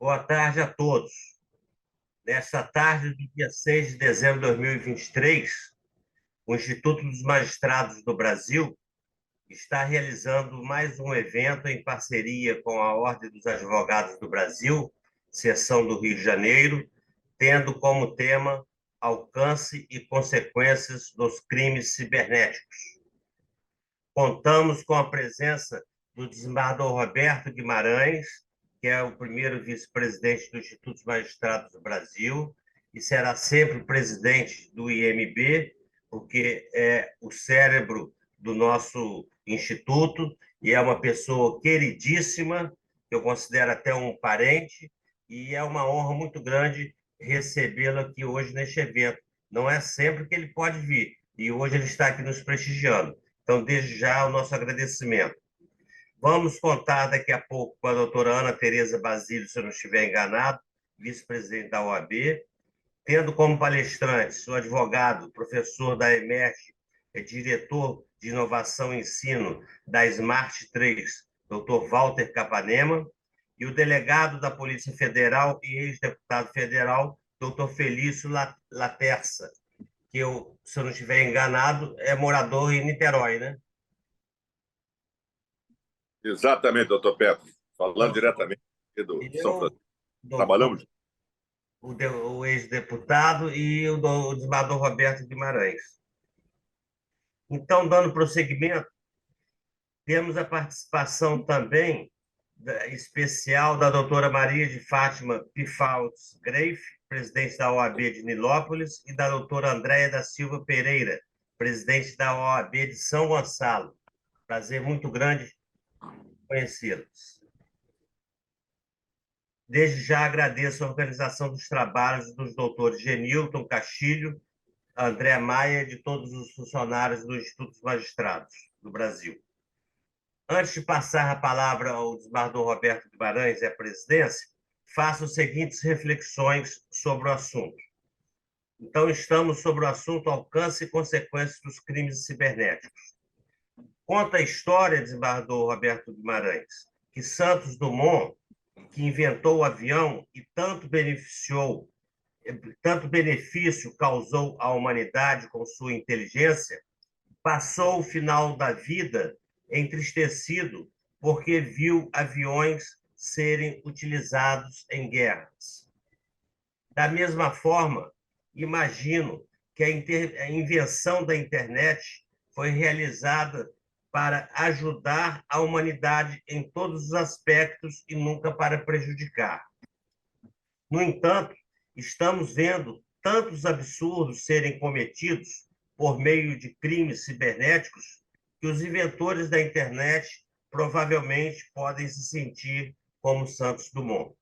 Boa tarde a todos. Nesta tarde do dia 6 de dezembro de 2023, o Instituto dos Magistrados do Brasil está realizando mais um evento em parceria com a Ordem dos Advogados do Brasil, seção do Rio de Janeiro, tendo como tema alcance e consequências dos crimes cibernéticos. Contamos com a presença do desembargador Roberto Guimarães, que é o primeiro vice-presidente do Instituto dos Magistrados do Brasil e será sempre presidente do IMB, porque é o cérebro do nosso instituto e é uma pessoa queridíssima, que eu considero até um parente, e é uma honra muito grande recebê-lo aqui hoje neste evento. Não é sempre que ele pode vir, e hoje ele está aqui nos prestigiando. Então, desde já, o nosso agradecimento. Vamos contar daqui a pouco com a doutora Ana Tereza Basílio, se eu não estiver enganado, vice-presidente da OAB, tendo como palestrantes o advogado, professor da EMERG, diretor de inovação e ensino da Smart 3, doutor Walter Capanema, e o delegado da Polícia Federal e ex-deputado federal, doutor Felício Laterça, que eu, se eu não estiver enganado, é morador em Niterói, né? Exatamente, doutor Petro. Falando diretamente aqui do São Eu, Francisco. doutor, Trabalhamos. o ex-deputado e o desembargador Roberto Guimarães. Então, dando prosseguimento, temos a participação também especial da doutora Maria de Fátima Pifaltz Greif, presidente da OAB de Nilópolis, e da doutora Andréia da Silva Pereira, presidente da OAB de São Gonçalo. Prazer muito grande conhecê-los. Desde já agradeço a organização dos trabalhos dos doutores Genilton Castilho, André Maia e de todos os funcionários do Instituto dos Magistrados do Brasil. Antes de passar a palavra ao desembargador Roberto Guimarães e à presidência, faço as seguintes reflexões sobre o assunto. Então, estamos sobre o assunto alcance e consequências dos crimes cibernéticos. Conta a história, desembargador Roberto Guimarães, que Santos Dumont, que inventou o avião e tanto benefício causou à humanidade com sua inteligência, passou o final da vida entristecido porque viu aviões serem utilizados em guerras. Da mesma forma, imagino que a invenção da internet foi realizada para ajudar a humanidade em todos os aspectos e nunca para prejudicar. No entanto, estamos vendo tantos absurdos serem cometidos por meio de crimes cibernéticos que os inventores da internet provavelmente podem se sentir como Santos Dumont.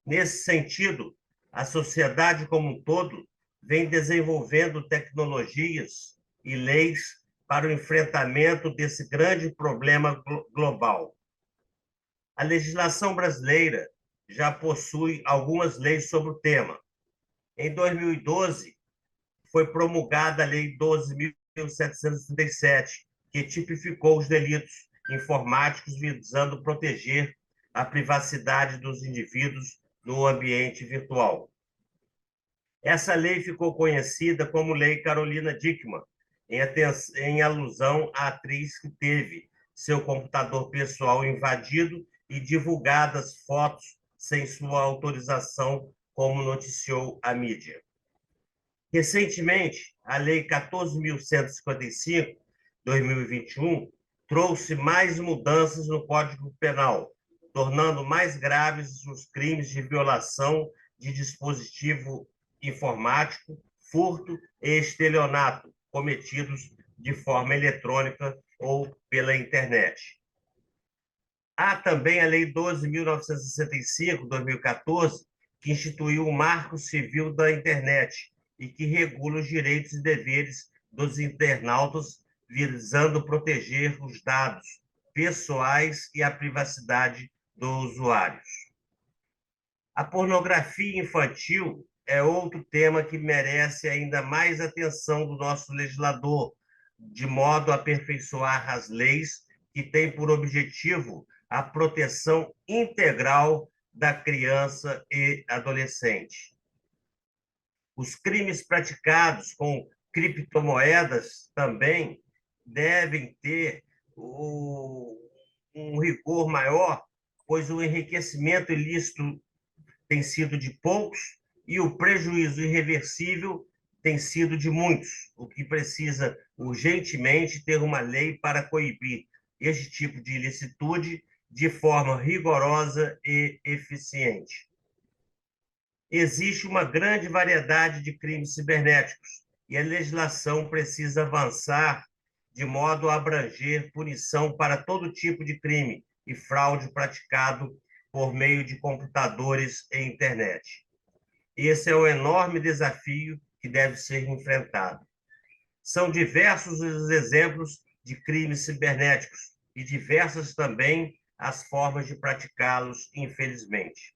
Nesse sentido, a sociedade como um todo vem desenvolvendo tecnologias e leis para o enfrentamento desse grande problema global. A legislação brasileira já possui algumas leis sobre o tema. Em 2012, foi promulgada a Lei 12.737, que tipificou os delitos informáticos visando proteger a privacidade dos indivíduos no ambiente virtual. Essa lei ficou conhecida como Lei Carolina Dickmann, em alusão à atriz que teve seu computador pessoal invadido e divulgadas fotos sem sua autorização, como noticiou a mídia. Recentemente, a Lei 14.155, 2021, trouxe mais mudanças no Código Penal, tornando mais graves os crimes de violação de dispositivo informático, furto e estelionato cometidos de forma eletrônica ou pela internet. Há também a Lei 12.965, 2014, que instituiu o Marco Civil da Internet e que regula os direitos e deveres dos internautas, visando proteger os dados pessoais e a privacidade dos usuários. A pornografia infantil é outro tema que merece ainda mais atenção do nosso legislador, de modo a aperfeiçoar as leis que têm por objetivo a proteção integral da criança e adolescente. Os crimes praticados com criptomoedas também devem ter um rigor maior, pois o enriquecimento ilícito tem sido de poucos e o prejuízo irreversível tem sido de muitos, o que precisa urgentemente ter uma lei para coibir este tipo de ilicitude de forma rigorosa e eficiente. Existe uma grande variedade de crimes cibernéticos e a legislação precisa avançar de modo a abranger punição para todo tipo de crime e fraude praticado por meio de computadores e internet. Esse é o enorme desafio que deve ser enfrentado. São diversos os exemplos de crimes cibernéticos e diversas também as formas de praticá-los, infelizmente.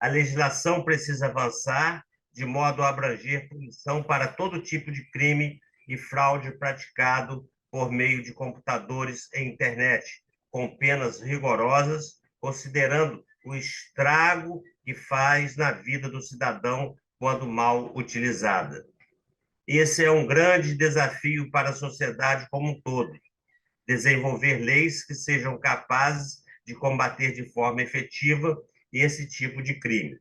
A legislação precisa avançar de modo a abranger punição para todo tipo de crime e fraude praticado por meio de computadores e internet, com penas rigorosas, considerando o estrago que faz na vida do cidadão quando mal utilizada. Esse é um grande desafio para a sociedade como um todo, desenvolver leis que sejam capazes de combater de forma efetiva esse tipo de crime.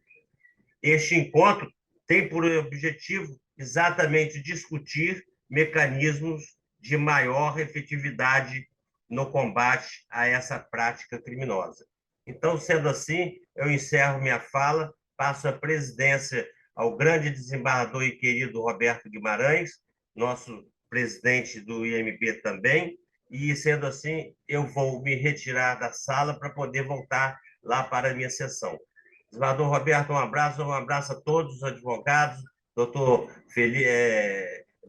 Este encontro tem por objetivo exatamente discutir mecanismos de maior efetividade no combate a essa prática criminosa. Então, sendo assim, eu encerro minha fala, passo a presidência ao grande desembargador e querido Roberto Guimarães, nosso presidente do IMB também, e, sendo assim, eu vou me retirar da sala para poder voltar lá para a minha sessão. Desembargador Roberto, um abraço a todos os advogados, doutor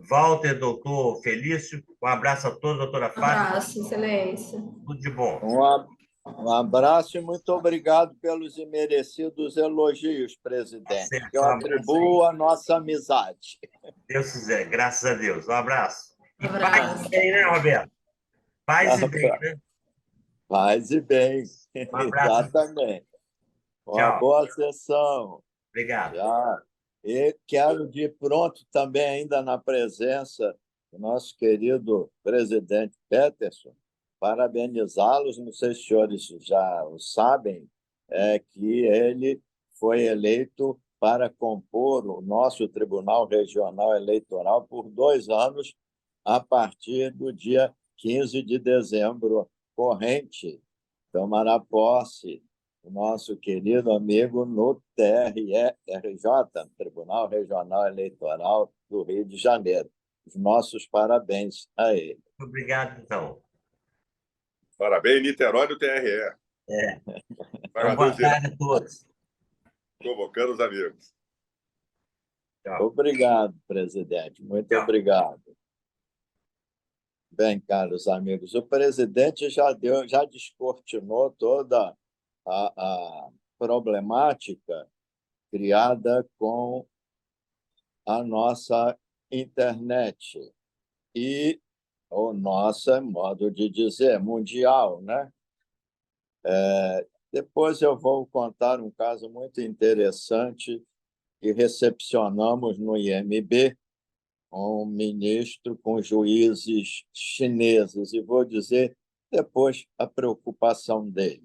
Walter, doutor Felício, um abraço a todos, doutora Fátima. Abraço, excelência. Tudo de bom. Um abraço e muito obrigado pelos imerecidos elogios, presidente. Certo, Eu atribuo a nossa amizade. Deus quiser, graças a Deus. Um abraço. E Abraço. paz e bem, né, Roberto? Paz e bem, né? Paz e bem. Um abraço. Exatamente. Uma Tchau. boa sessão. Obrigado. Já. E quero de pronto também, ainda na presença do nosso querido presidente Peterson, parabenizá-los, não sei se os senhores já o sabem, que ele foi eleito para compor o nosso Tribunal Regional Eleitoral por 2 anos, a partir do dia 15 de dezembro corrente. Tomará posse o nosso querido amigo no TRE-RJ, Tribunal Regional Eleitoral do Rio de Janeiro. Os nossos parabéns a ele. Obrigado, então. Parabéns, Niterói do TRE. Então, boa tarde a todos. Convocando os amigos. Tchau. Obrigado, presidente. Muito Tchau. obrigado. Bem, caros amigos, o presidente já descortinou toda a problemática criada com a nossa internet e o nosso modo de dizer mundial, né? Depois eu vou contar um caso muito interessante que recepcionamos no IMB, um ministro com juízes chineses, e vou dizer depois a preocupação dele.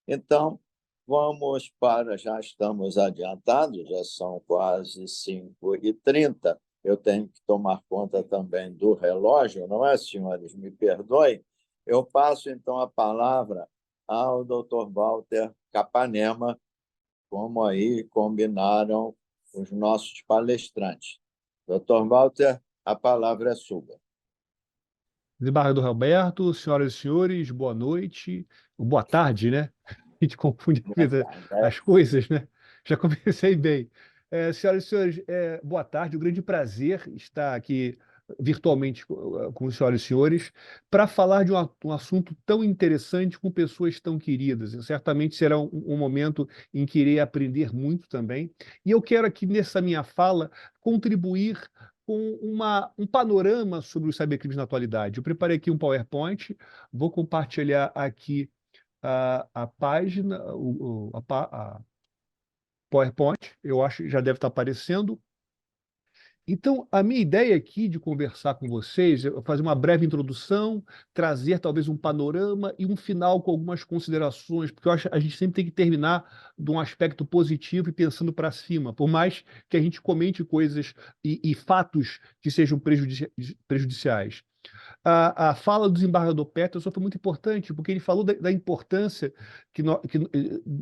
Então, vamos para... Já estamos adiantados, já são quase 5h30. Eu tenho que tomar conta também do relógio, não é, senhores? Me perdoem. Eu passo, então, a palavra ao doutor Walter Capanema, como aí combinaram os nossos palestrantes. Doutor Walter, a palavra é sua. Desembargador Roberto, senhoras e senhores, boa noite, boa tarde, né? A gente confunde as coisas, né? Já comecei bem. Senhoras e senhores, boa tarde, um grande prazer estar aqui virtualmente com os senhoras e senhores para falar de um assunto tão interessante com pessoas tão queridas. Certamente será um momento em que irei aprender muito também. E eu quero aqui, nessa minha fala, contribuir com um panorama sobre os cybercrimes na atualidade. Eu preparei aqui um PowerPoint, vou compartilhar aqui a página, a PowerPoint, eu acho que já deve estar aparecendo. Então, a minha ideia aqui de conversar com vocês é fazer uma breve introdução, trazer talvez um panorama e um final com algumas considerações, porque eu acho que a gente sempre tem que terminar de um aspecto positivo e pensando para cima, por mais que a gente comente coisas e fatos que sejam prejudiciais. A fala do desembargador Peterson foi muito importante, porque ele falou da importância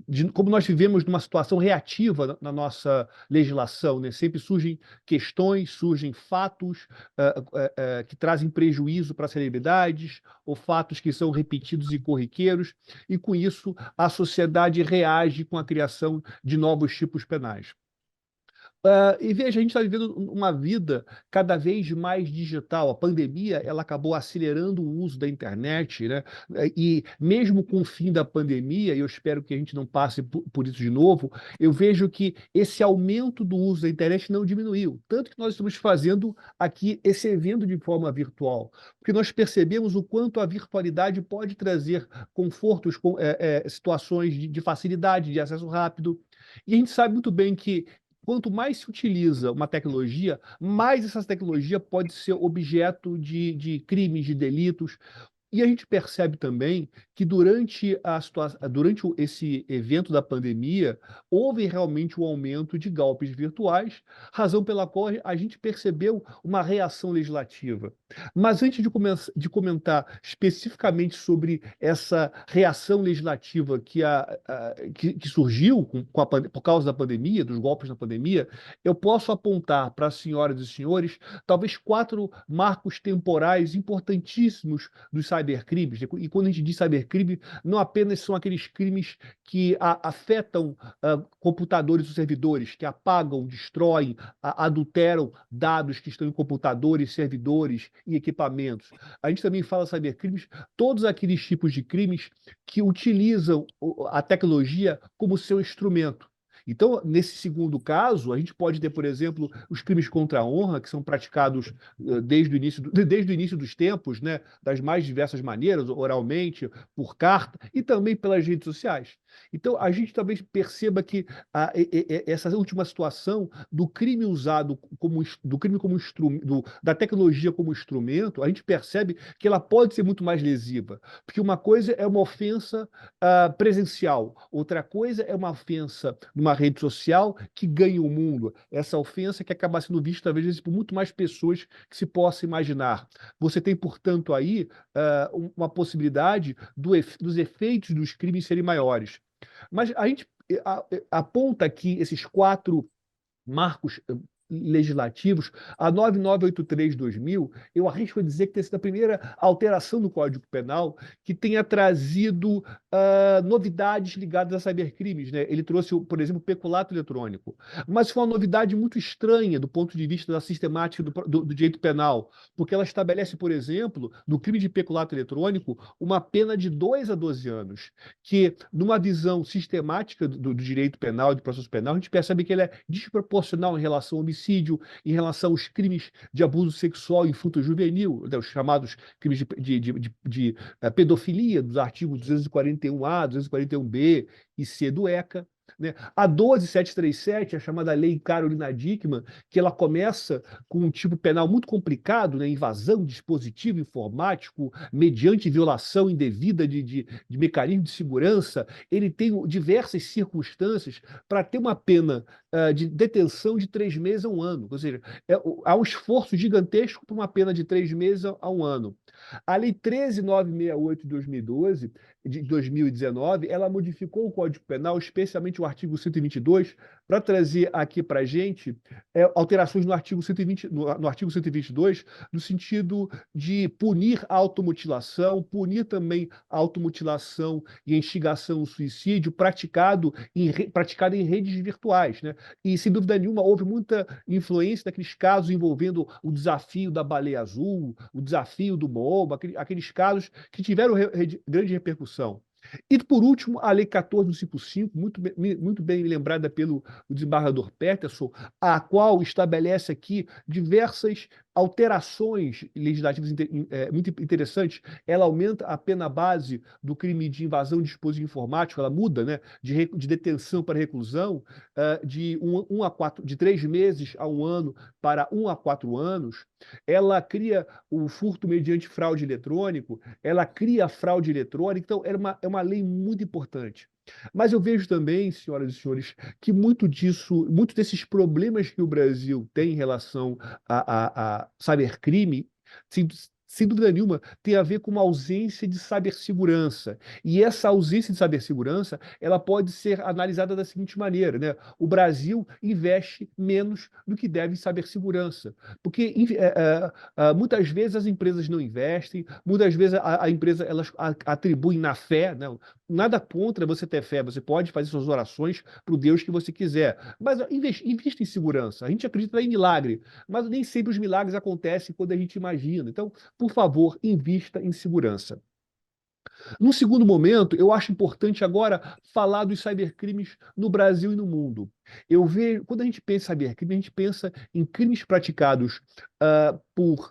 de como nós vivemos numa situação reativa na nossa legislação, né? Sempre surgem questões, surgem fatos que trazem prejuízo para as celebridades, ou fatos que são repetidos e corriqueiros, e com isso a sociedade reage com a criação de novos tipos penais. E veja, a gente está vivendo uma vida cada vez mais digital. A pandemia ela acabou acelerando o uso da internet, né? E mesmo com o fim da pandemia, e eu espero que a gente não passe por isso de novo, eu vejo que esse aumento do uso da internet não diminuiu. Tanto que nós estamos fazendo aqui esse evento de forma virtual, porque nós percebemos o quanto a virtualidade pode trazer confortos, situações de facilidade, de acesso rápido. E a gente sabe muito bem que quanto mais se utiliza uma tecnologia, mais essa tecnologia pode ser objeto de crimes, de delitos. E a gente percebe também que durante esse evento da pandemia, houve realmente um aumento de golpes virtuais, razão pela qual a gente percebeu uma reação legislativa. Mas antes de comentar especificamente sobre essa reação legislativa que surgiu por causa da pandemia, dos golpes na pandemia, eu posso apontar para as senhoras e senhores talvez 4 marcos temporais importantíssimos dos cybercrimes. E quando a gente diz cybercrime, não apenas são aqueles crimes que afetam computadores ou servidores, que apagam, destroem, adulteram dados que estão em computadores, servidores e equipamentos. A gente também fala cybercrimes, todos aqueles tipos de crimes que utilizam a tecnologia como seu instrumento. Então, nesse segundo caso, a gente pode ter, por exemplo, os crimes contra a honra, que são praticados desde o início dos tempos, né, das mais diversas maneiras, oralmente, por carta e também pelas redes sociais. Então, a gente talvez perceba que essa última situação do crime usado da tecnologia como instrumento, a gente percebe que ela pode ser muito mais lesiva, porque uma coisa é uma ofensa presencial, outra coisa é uma ofensa numa rede social que ganha o mundo. Essa ofensa que acaba sendo vista, talvez, por muito mais pessoas que se possa imaginar. Você tem, portanto, aí uma possibilidade dos efeitos dos crimes serem maiores. Mas a gente aponta aqui esses 4 marcos legislativos, a 9983/2000, eu arrisco a dizer que tem sido a primeira alteração no Código Penal que tenha trazido novidades ligadas a cybercrimes, né? Ele trouxe, por exemplo, o peculato eletrônico. Mas foi uma novidade muito estranha do ponto de vista da sistemática do direito penal, porque ela estabelece, por exemplo, no crime de peculato eletrônico, uma pena de 2 a 12 anos, que, numa visão sistemática do direito penal e do processo penal, a gente percebe que ele é desproporcional em relação ao homicídio, em relação aos crimes de abuso sexual infanto-juvenil, os chamados crimes de pedofilia, dos artigos 241A, 241B e C do ECA. Né? A 12737, a chamada Lei Carolina Dickmann, que ela começa com um tipo penal muito complicado, né? Invasão de dispositivo informático mediante violação indevida de mecanismo de segurança. Ele tem diversas circunstâncias para ter uma pena de detenção de 3 meses a 1 ano. Ou seja, há um esforço gigantesco para uma pena de 3 meses a 1 ano. A Lei 13.968 de 2019, ela modificou o Código Penal, especialmente o artigo 122, para trazer aqui para a gente alterações no artigo 122, no sentido de punir a automutilação, punir também a automutilação e a instigação ao suicídio praticado em redes virtuais, né? E, sem dúvida nenhuma, houve muita influência daqueles casos envolvendo o desafio da baleia azul, o desafio do MOBA, aqueles casos que tiveram grande repercussão. E, por último, a Lei 14.155, muito bem lembrada pelo desembargador Peterson, a qual estabelece aqui diversas alterações legislativas muito interessantes. Ela aumenta a pena base do crime de invasão de dispositivo informático, ela muda, né, de detenção para reclusão, de 3 meses a 1 ano para 1 a 4 anos. Ela cria o furto mediante fraude eletrônico, ela cria a fraude eletrônica, então é uma lei muito importante. Mas eu vejo também, senhoras e senhores, que muito desses problemas que o Brasil tem em relação a cybercrime, sem dúvida nenhuma, tem a ver com uma ausência de cibersegurança. E essa ausência de cibersegurança, ela pode ser analisada da seguinte maneira, né? O Brasil investe menos do que deve em cibersegurança. Porque muitas vezes as empresas não investem, muitas vezes a empresa elas atribuem na fé, né? Nada contra você ter fé, você pode fazer suas orações para o Deus que você quiser, mas invista em segurança. A gente acredita em milagre, mas nem sempre os milagres acontecem quando a gente imagina. Então, por favor, invista em segurança. Num segundo momento, eu acho importante agora falar dos cybercrimes no Brasil e no mundo. Eu vejo, quando a gente pensa em cybercrime, a gente pensa em crimes praticados por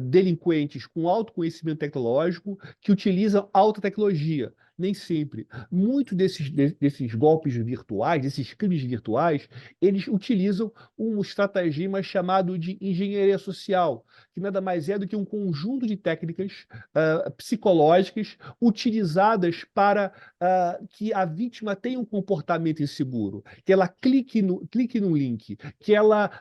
delinquentes com alto conhecimento tecnológico que utilizam alta tecnologia. Nem sempre. Muitos desses golpes virtuais, desses crimes virtuais, eles utilizam um estratagema chamado de engenharia social, que nada mais é do que um conjunto de técnicas psicológicas utilizadas para que a vítima tenha um comportamento inseguro, que ela clique no link, que ela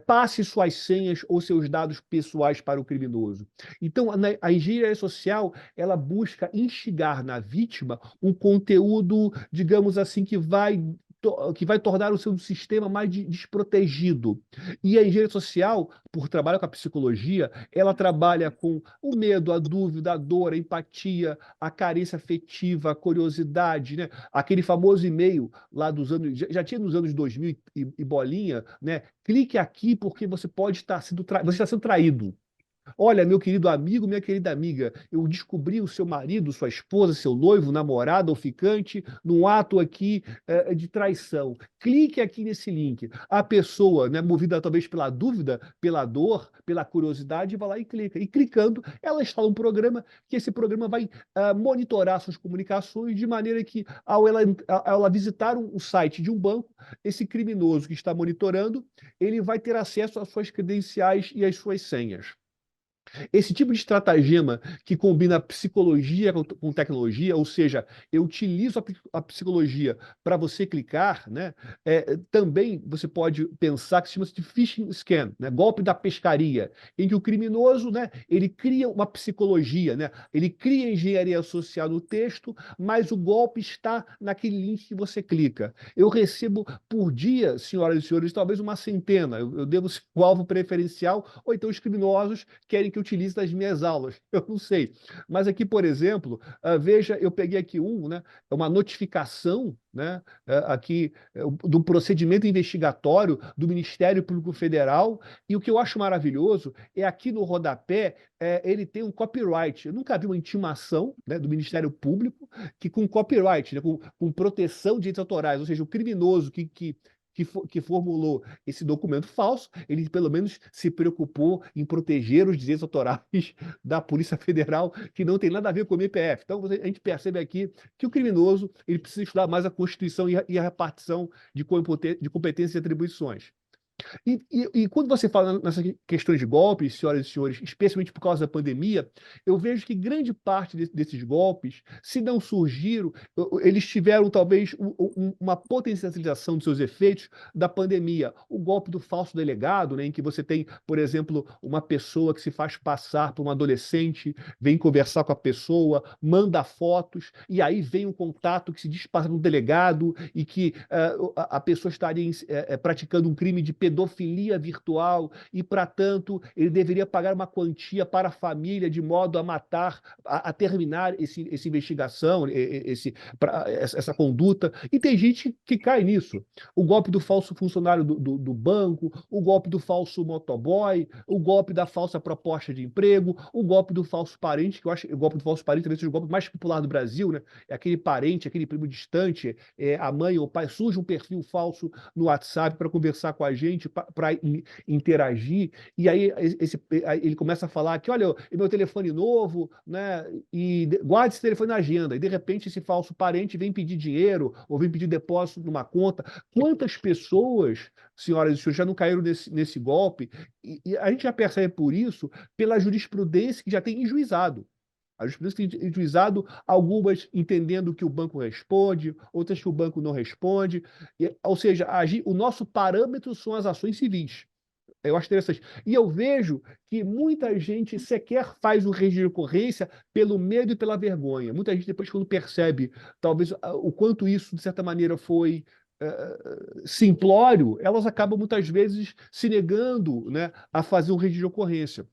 passe suas senhas ou seus dados pessoais para o criminoso. Então, a engenharia social, ela busca instigar na vítima um conteúdo, digamos assim, que vai tornar o seu sistema mais desprotegido. E a engenharia social, por trabalhar com a psicologia, ela trabalha com o medo, a dúvida, a dor, a empatia, a carência afetiva, a curiosidade, né? Aquele famoso e-mail lá dos anos, já tinha nos anos 2000 e bolinha, né? Clique aqui porque você pode estar sendo você está sendo traído. Olha, meu querido amigo, minha querida amiga, eu descobri o seu marido, sua esposa, seu noivo, namorado ou ficante, num ato aqui de traição. Clique aqui nesse link. A pessoa, né, movida talvez pela dúvida, pela dor, pela curiosidade, vai lá e clica. E clicando, ela instala um programa, que esse programa vai monitorar suas comunicações, de maneira que, ao ela visitar o site de um banco, esse criminoso que está monitorando, ele vai ter acesso às suas credenciais e às suas senhas. Esse tipo de estratagema que combina psicologia com tecnologia, ou seja, eu utilizo a psicologia para você clicar, né? Também você pode pensar que chama-se de phishing scam, né? Golpe da pescaria, em que o criminoso, né, ele cria uma psicologia, né? Ele cria engenharia social no texto, mas o golpe está naquele link que você clica. Eu recebo por dia, senhoras e senhores, talvez uma centena. Eu devo ser o alvo preferencial, ou então os criminosos querem que eu utilize nas minhas aulas, eu não sei. Mas aqui, por exemplo, veja, eu peguei aqui né, uma notificação, né, aqui do procedimento investigatório do Ministério Público Federal, e o que eu acho maravilhoso é aqui no rodapé, ele tem um copyright. Eu nunca vi uma intimação, né, do Ministério Público que com copyright, né, com proteção de direitos autorais, ou seja, o criminoso que formulou esse documento falso, ele pelo menos se preocupou em proteger os direitos autorais da Polícia Federal, que não tem nada a ver com o MPF. Então, a gente percebe aqui que o criminoso ele precisa estudar mais a Constituição e a repartição de competências e atribuições. E quando você fala nessas questões de golpes, senhoras e senhores, especialmente por causa da pandemia, eu vejo que grande parte desses golpes, se não surgiram, eles tiveram talvez uma potencialização dos seus efeitos da pandemia. O golpe do falso delegado, né, em que você tem, por exemplo, uma pessoa que se faz passar por um adolescente, vem conversar com a pessoa, manda fotos, e aí vem um contato que se dispara no delegado e que a pessoa estaria praticando um crime de pedofilia virtual e, para tanto, ele deveria pagar uma quantia para a família de modo a matar, a terminar essa investigação, essa conduta. E tem gente que cai nisso. O golpe do falso funcionário do banco, o golpe do falso motoboy, o golpe da falsa proposta de emprego, o golpe do falso parente, que eu acho que o golpe do falso parente talvez seja o golpe mais popular do Brasil, né? É aquele parente, aquele primo distante, a mãe ou o pai, surge um perfil falso no WhatsApp para conversar com a gente. gente para interagir, e aí ele começa a falar que, olha, meu telefone novo, né, e guarde esse telefone na agenda, e de repente esse falso parente vem pedir dinheiro, ou vem pedir depósito numa conta. Quantas pessoas, senhoras e senhores, já não caíram nesse golpe? E a gente já percebe por isso, pela jurisprudência que já tem em juizado. A jurisprudência tem em juizado, algumas entendendo que o banco responde, outras que o banco não responde. Ou seja, o nosso parâmetro são as ações civis. Eu acho interessante. E eu vejo que muita gente sequer faz o registro de ocorrência pelo medo e pela vergonha. Muita gente, depois, quando percebe, talvez, o quanto isso, de certa maneira, foi simplório, elas acabam, muitas vezes, se negando, né, a fazer um registro de ocorrência.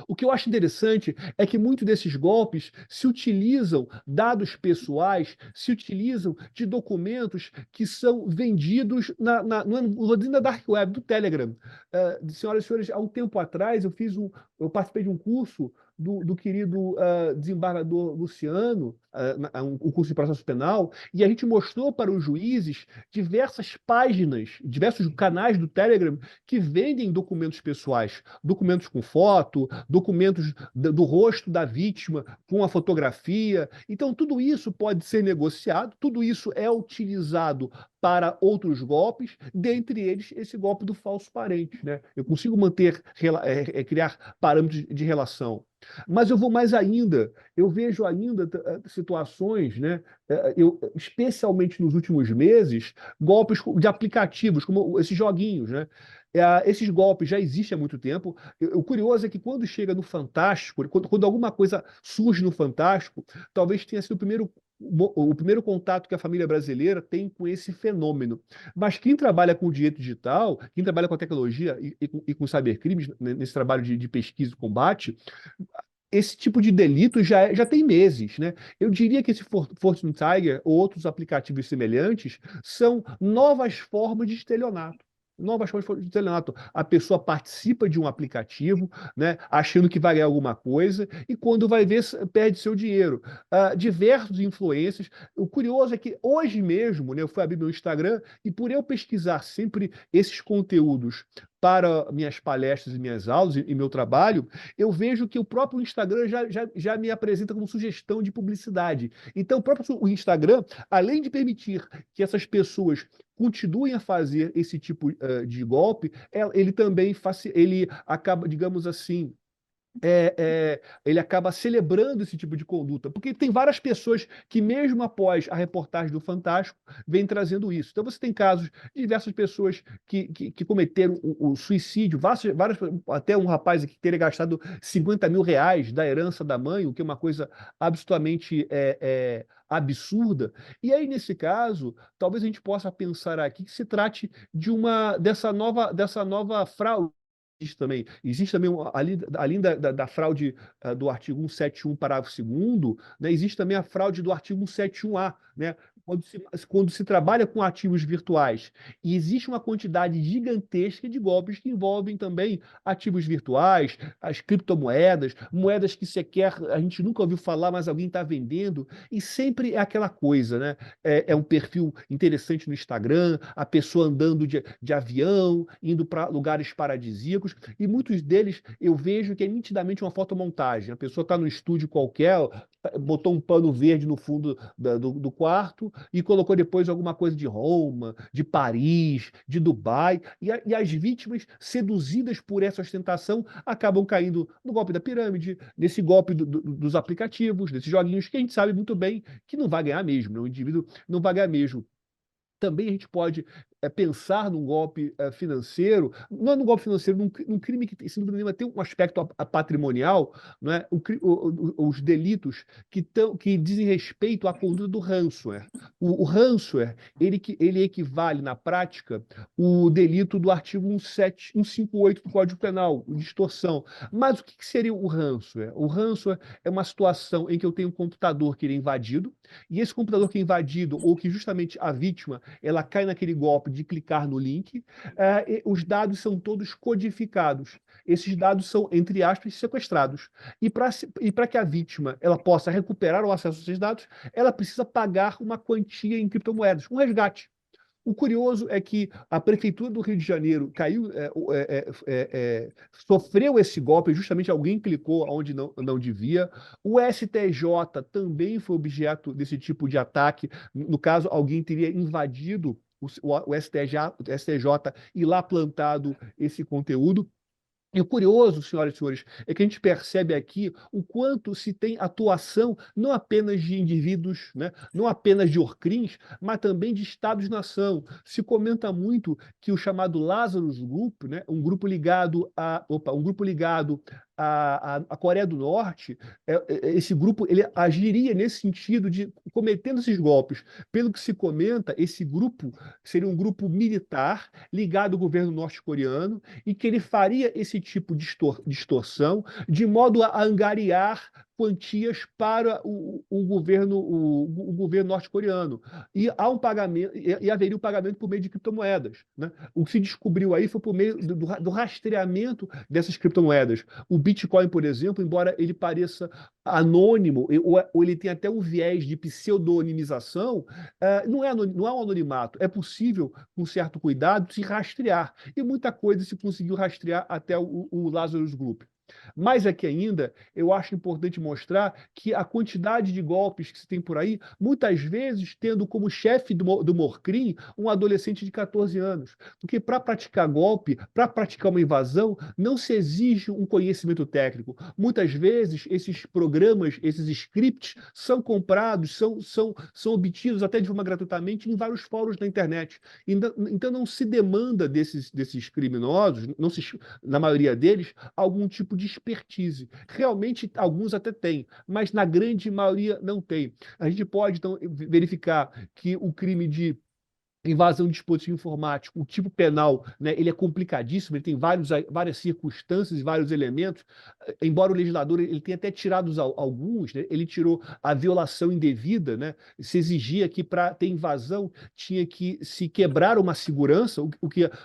O que eu acho interessante é que muitos desses golpes se utilizam dados pessoais, se utilizam de documentos que são vendidos na Dark Web, do Telegram. Senhoras e senhores, há um tempo atrás eu participei de um curso do querido desembargador Luciano, um curso de processo penal, e a gente mostrou para os juízes diversas páginas, diversos canais do Telegram que vendem documentos pessoais, documentos com foto, documentos do rosto da vítima com a fotografia. Então, tudo isso pode ser negociado, tudo isso é utilizado para outros golpes, dentre eles esse golpe do falso parente, né? Eu consigo criar parâmetros de relação. Mas eu vou mais ainda, eu vejo ainda situações, né? Especialmente nos últimos meses, golpes de aplicativos, como esses joguinhos, né? Esses golpes já existem há muito tempo. O curioso é que quando chega no Fantástico, quando alguma coisa surge no Fantástico, talvez tenha sido o primeiro contato que a família brasileira tem com esse fenômeno. Mas quem trabalha com direito digital, quem trabalha com a tecnologia e com cybercrimes, nesse trabalho de pesquisa e combate, esse tipo de delito já tem meses, né? Eu diria que esse Fortune Tiger ou outros aplicativos semelhantes são novas formas de estelionato. Novas formas de estelionato. A pessoa participa de um aplicativo, né, achando que vai ganhar alguma coisa, e quando vai ver, perde seu dinheiro. Diversos influencers. O curioso é que hoje mesmo, né, eu fui abrir meu Instagram, e por eu pesquisar sempre esses conteúdos para minhas palestras e minhas aulas e meu trabalho, eu vejo que o próprio Instagram já me apresenta como sugestão de publicidade. Então, o Instagram, além de permitir que essas pessoas continuem a fazer esse tipo de golpe, ele também ele acaba, digamos assim, ele acaba celebrando esse tipo de conduta, porque tem várias pessoas que, mesmo após a reportagem do Fantástico, vêm trazendo isso. Então, você tem casos de diversas pessoas que cometeram o suicídio, até um rapaz aqui que teria gastado 50 mil reais da herança da mãe, o que é uma coisa absolutamente absurda. E aí, nesse caso, talvez a gente possa pensar aqui que se trate dessa nova fraude. Existe também além da fraude do artigo 171, parágrafo 2º, né, existe também a fraude do artigo 171A, né, quando se trabalha com ativos virtuais. E existe uma quantidade gigantesca de golpes que envolvem também ativos virtuais, as criptomoedas, moedas que sequer a gente nunca ouviu falar, mas alguém está vendendo, e sempre é aquela coisa, né? É um perfil interessante no Instagram, a pessoa andando de avião, indo para lugares paradisíacos, e muitos deles eu vejo que é nitidamente uma fotomontagem. A pessoa está no estúdio qualquer, botou um pano verde no fundo do quarto e colocou depois alguma coisa de Roma, de Paris, de Dubai, e as vítimas, seduzidas por essa ostentação, acabam caindo no golpe da pirâmide, nesse golpe dos aplicativos, desses joguinhos que a gente sabe muito bem que não vai ganhar mesmo, né? O indivíduo não vai ganhar mesmo. Também a gente pode pensar num golpe financeiro, não é num golpe financeiro, num crime que, sem dúvida nenhuma, tem um aspecto patrimonial, não é? Os delitos que dizem respeito à conduta do ransomware. O ransomware, ele equivale, na prática, o delito do artigo 158 do Código Penal, de extorsão. Mas o que seria o ransomware? O ransomware é uma situação em que eu tenho um computador que ele é invadido, e esse computador que é invadido, ou que justamente a vítima ela cai naquele golpe de clicar no link, os dados são todos codificados. Esses dados são, entre aspas, sequestrados. E para que a vítima ela possa recuperar o acesso a esses dados, ela precisa pagar uma quantia em criptomoedas, um resgate. O curioso é que a Prefeitura do Rio de Janeiro sofreu esse golpe, justamente alguém clicou onde não devia. O STJ também foi objeto desse tipo de ataque. No caso, alguém teria invadido o STJ e lá plantado esse conteúdo. E o curioso, senhoras e senhores, é que a gente percebe aqui o quanto se tem atuação não apenas de indivíduos, né, não apenas de orcrins, mas também de estados-nação. Se comenta muito que o chamado Lazarus Group, né, um grupo ligado à Coreia do Norte, esse grupo ele agiria nesse sentido de cometendo esses golpes. Pelo que se comenta, esse grupo seria um grupo militar ligado ao governo norte-coreano e que ele faria esse tipo de extorsão de modo a angariar quantias para o governo norte-coreano. E há um pagamento, e haveria um pagamento por meio de criptomoedas, né? O que se descobriu aí foi por meio do rastreamento dessas criptomoedas. O Bitcoin, por exemplo, embora ele pareça anônimo, ou ele tem até um viés de pseudonimização, não é um anonimato. É possível, com certo cuidado, se rastrear. E muita coisa se conseguiu rastrear até o Lazarus Group. Mais aqui ainda, eu acho importante mostrar que a quantidade de golpes que se tem por aí, muitas vezes tendo como chefe do Morcrim um adolescente de 14 anos. Porque para praticar golpe, para praticar uma invasão, não se exige um conhecimento técnico. Muitas vezes, esses programas, esses scripts, são comprados, são obtidos até de forma gratuitamente em vários fóruns na internet. Então, não se demanda desses criminosos, na maioria deles, algum tipo de expertise. Realmente, alguns até têm, mas na grande maioria não tem. A gente pode, então, verificar que o crime de invasão de dispositivo informático, o tipo penal, né, ele é complicadíssimo, ele tem várias circunstâncias e vários elementos, embora o legislador ele tenha até tirado alguns, né, ele tirou a violação indevida, né, se exigia que para ter invasão tinha que se quebrar uma segurança,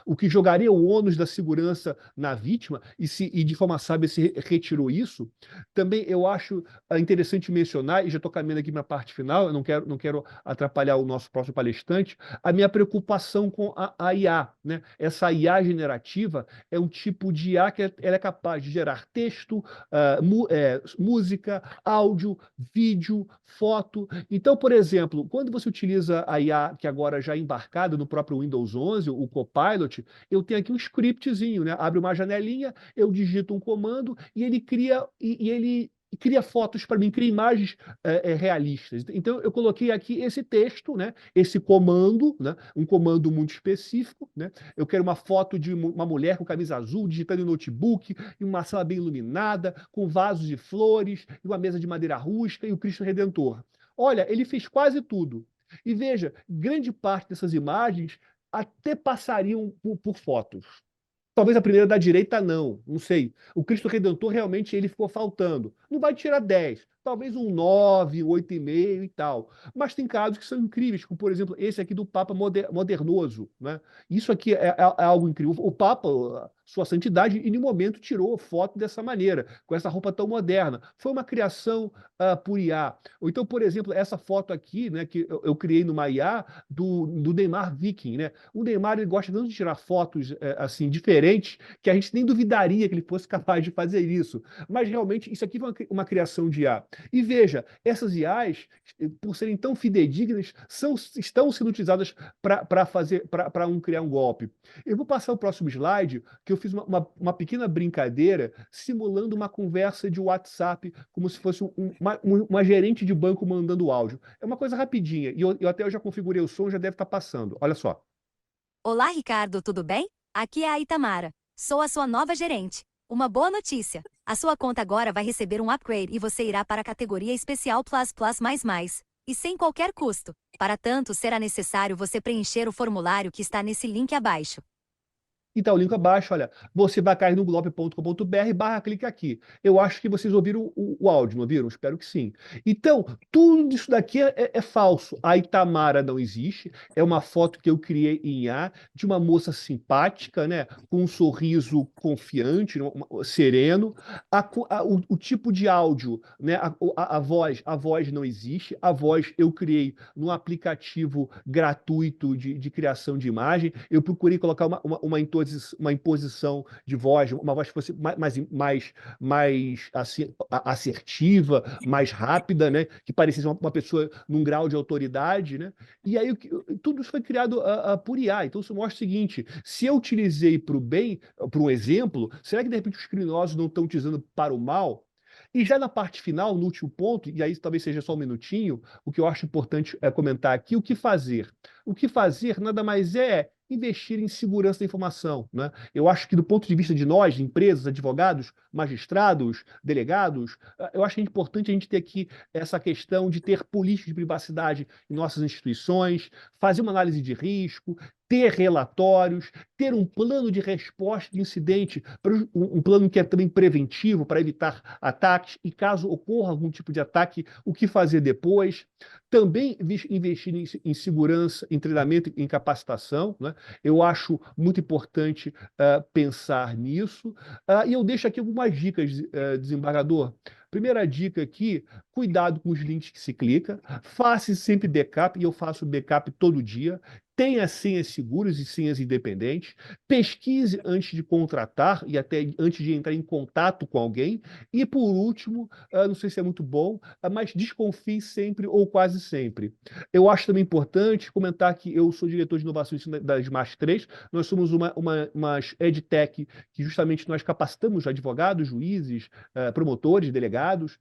o que jogaria o ônus da segurança na vítima, e de forma sábia se retirou isso. Também eu acho interessante mencionar, e já estou caminhando aqui para a parte final, eu não quero atrapalhar o nosso próximo palestrante, a minha preocupação com a IA, né? Essa IA generativa é um tipo de IA que ela é capaz de gerar texto, música, áudio, vídeo, foto. Então, por exemplo, quando você utiliza a IA, que agora já é embarcada no próprio Windows 11, o Copilot, eu tenho aqui um scriptzinho, né? Abre uma janelinha, eu digito um comando e ele cria fotos para mim, cria imagens realistas. Então, eu coloquei aqui esse texto, né, esse comando, né, um comando muito específico. Né, eu quero uma foto de uma mulher com camisa azul, digitando em notebook, em uma sala bem iluminada, com vasos de flores, e uma mesa de madeira rústica e o Cristo Redentor. Olha, ele fez quase tudo. E veja, grande parte dessas imagens até passariam por fotos. Talvez a primeira da direita não sei. O Cristo Redentor realmente ele ficou faltando. Não vai tirar 10, talvez um 9, 8,5 e tal. Mas tem casos que são incríveis, como por exemplo esse aqui do Papa Modernoso, né? Isso aqui é algo incrível. O Papa, sua santidade, em nenhum momento tirou foto dessa maneira, com essa roupa tão moderna. Foi uma criação por IA. Ou então, por exemplo, essa foto aqui, né, que eu criei numa IA do Neymar Viking, né? O Neymar ele gosta tanto de tirar fotos assim diferentes que a gente nem duvidaria que ele fosse capaz de fazer isso. Mas realmente isso aqui foi uma criação de IA. E veja, essas IAs, por serem tão fidedignas, estão sendo utilizadas para criar um golpe. Eu vou passar o próximo slide, que eu fiz uma pequena brincadeira simulando uma conversa de WhatsApp, como se fosse uma gerente de banco mandando áudio. É uma coisa rapidinha, e eu já configurei o som, já deve estar passando. Olha só. Olá, Ricardo, tudo bem? Aqui é a Itamara. Sou a sua nova gerente. Uma boa notícia. A sua conta agora vai receber um upgrade e você irá para a categoria especial Plus Plus++. E sem qualquer custo. Para tanto, será necessário você preencher o formulário que está nesse link abaixo. E tá o link abaixo, olha, você vai cair no globe.com.br/clique aqui. Eu acho que vocês ouviram o áudio, não ouviram? Espero que sim. Então, tudo isso daqui é falso. A Itamara não existe, é uma foto que eu criei em IA de uma moça simpática, né, com um sorriso confiante, sereno. O tipo de áudio, né, a voz não existe, a voz eu criei num aplicativo gratuito de criação de imagem. Eu procurei colocar uma imposição de voz, uma voz que fosse mais assertiva, mais rápida, né? Que parecesse uma pessoa num grau de autoridade, né? E aí tudo isso foi criado por IA. Então isso mostra o seguinte: se eu utilizei para o bem, para um exemplo, será que de repente os criminosos não estão utilizando para o mal? E já na parte final, no último ponto, e aí talvez seja só um minutinho, o que eu acho importante comentar aqui, o que fazer? O que fazer nada mais é investir em segurança da informação, né? Eu acho que do ponto de vista de nós, empresas, advogados, magistrados, delegados, eu acho que é importante a gente ter aqui essa questão de ter políticas de privacidade em nossas instituições, fazer uma análise de risco, ter relatórios, ter um plano de resposta de incidente, um plano que é também preventivo para evitar ataques e caso ocorra algum tipo de ataque, o que fazer depois. Também investir em segurança, em treinamento, em capacitação, né? Eu acho muito importante pensar nisso. E eu deixo aqui algumas dicas, desembargador. Primeira dica aqui, cuidado com os links que se clica, faça sempre backup, e eu faço backup todo dia. Tenha senhas seguras e senhas independentes. Pesquise antes de contratar e até antes de entrar em contato com alguém. E, por último, não sei se é muito bom, mas desconfie sempre ou quase sempre. Eu acho também importante comentar que eu sou diretor de inovação e ensino da Smart 3. Nós somos uma EdTech que justamente nós capacitamos advogados, juízes, promotores, delegados.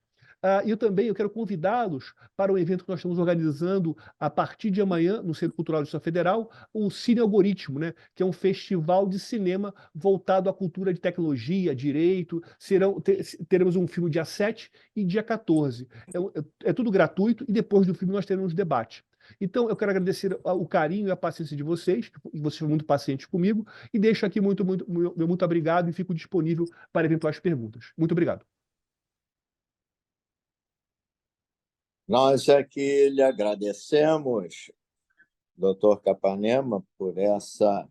E eu quero convidá-los para um evento que nós estamos organizando a partir de amanhã no Centro Cultural de Justiça Federal, o Cine Algoritmo, né, que é um festival de cinema voltado à cultura de tecnologia, direito. Teremos um filme dia 7 e dia 14. É tudo gratuito e depois do filme nós teremos debate. Então, eu quero agradecer o carinho e a paciência de vocês, que vocês foram muito pacientes comigo, e deixo aqui muito obrigado e fico disponível para eventuais perguntas. Muito obrigado. Nós aqui lhe agradecemos, doutor Capanema, por essa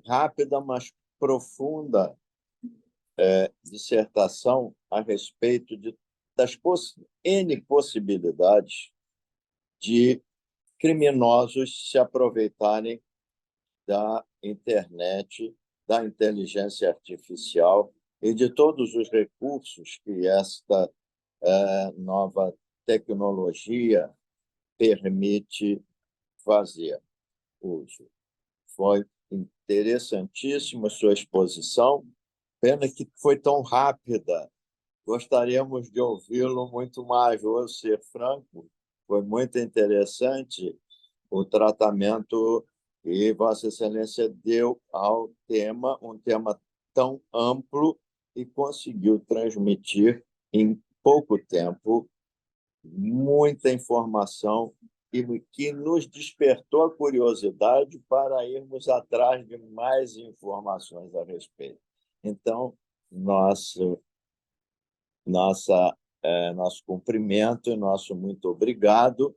rápida, mas profunda dissertação a respeito das N possibilidades de criminosos se aproveitarem da internet, da inteligência artificial e de todos os recursos que esta nova tecnologia permite fazer uso. Foi interessantíssima a sua exposição, pena que foi tão rápida. Gostaríamos de ouvi-lo muito mais, vou ser franco. Foi muito interessante o tratamento que Vossa Excelência deu ao tema, um tema tão amplo, e conseguiu transmitir em pouco tempo muita informação que nos despertou a curiosidade para irmos atrás de mais informações a respeito. Então, nosso cumprimento e nosso muito obrigado.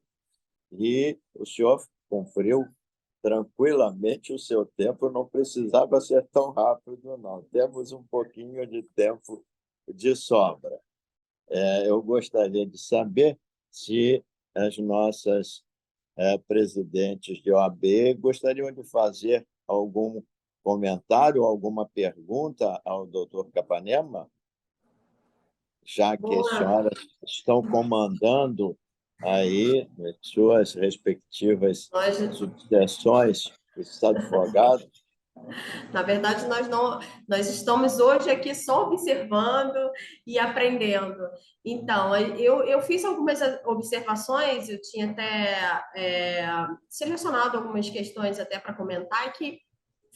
E o senhor cumpriu tranquilamente o seu tempo, não precisava ser tão rápido, não. Temos um pouquinho de tempo de sobra. Eu gostaria de saber se as nossas presidentes de OAB gostariam de fazer algum comentário, alguma pergunta ao doutor Capanema, já que as senhoras estão comandando aí as suas respectivas subseções do Estado Advogado. Na verdade, nós estamos hoje aqui só observando e aprendendo. Então, eu fiz algumas observações, eu tinha até selecionado algumas questões até para comentar, que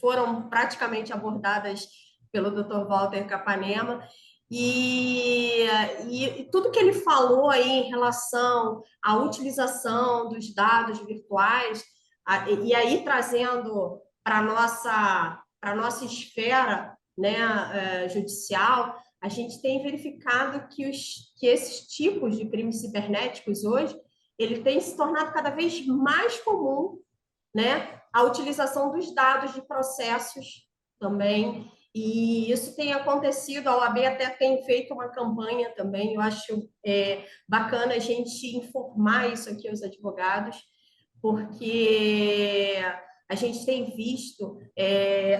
foram praticamente abordadas pelo Dr. Walter Capanema. E tudo que ele falou aí em relação à utilização dos dados virtuais, e aí trazendo para a nossa para a nossa esfera, né, judicial, a gente tem verificado que esses tipos de crimes cibernéticos hoje, ele tem se tornado cada vez mais comum, né, a utilização dos dados de processos também, e isso tem acontecido, a OAB até tem feito uma campanha também, eu acho bacana a gente informar isso aqui aos advogados, porque a gente tem visto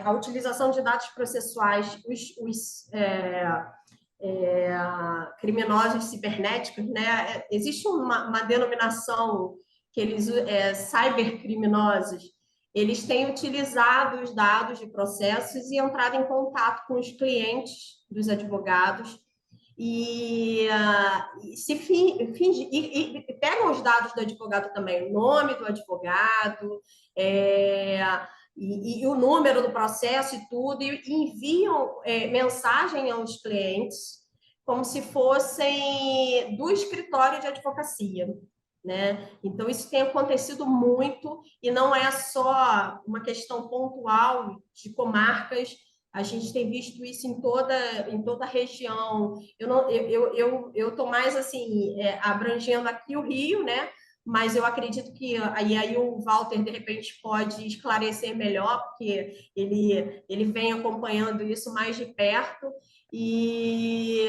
a utilização de dados processuais, os criminosos cibernéticos, né? Existe uma denominação que eles, cybercriminosos, eles têm utilizado os dados de processos e entrado em contato com os clientes dos advogados e pegam os dados do advogado também, o nome do advogado, e o número do processo e tudo, e enviam mensagem aos clientes como se fossem do escritório de advocacia, né? Então, isso tem acontecido muito, e não é só uma questão pontual de comarcas, a gente tem visto isso em toda a região. Eu estou mais assim, abrangendo aqui o Rio, né? Mas eu acredito que aí o Walter, de repente, pode esclarecer melhor, porque ele vem acompanhando isso mais de perto, e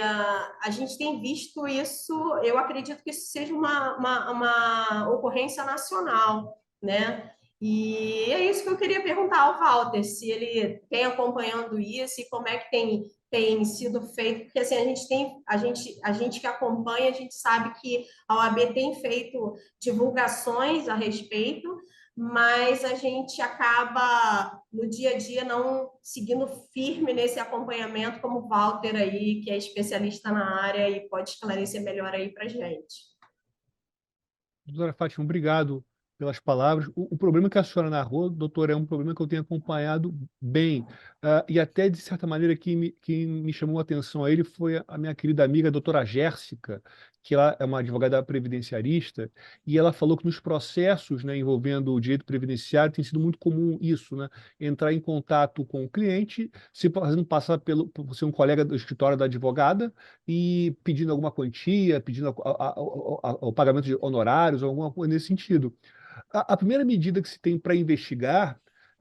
a gente tem visto isso, eu acredito que isso seja uma ocorrência nacional, né? E é isso que eu queria perguntar ao Walter, se ele tem acompanhando isso e como é que tem sido feito, porque assim, a gente que acompanha, a gente sabe que a OAB tem feito divulgações a respeito, mas a gente acaba no dia a dia não seguindo firme nesse acompanhamento, como o Walter aí, que é especialista na área e pode esclarecer melhor aí para a gente. Doutora Fátima, obrigado pelas palavras. O problema que a senhora narrou, doutora, é um problema que eu tenho acompanhado bem. E até, de certa maneira, quem me chamou a atenção a ele foi a minha querida amiga, a doutora Gérsica, que ela é uma advogada previdenciarista, e ela falou que nos processos, né, envolvendo o direito previdenciário tem sido muito comum isso, né? Entrar em contato com o cliente, se fazendo passar por ser um colega do escritório da advogada e pedindo alguma quantia, pedindo o pagamento de honorários, alguma coisa nesse sentido. A primeira medida que se tem para investigar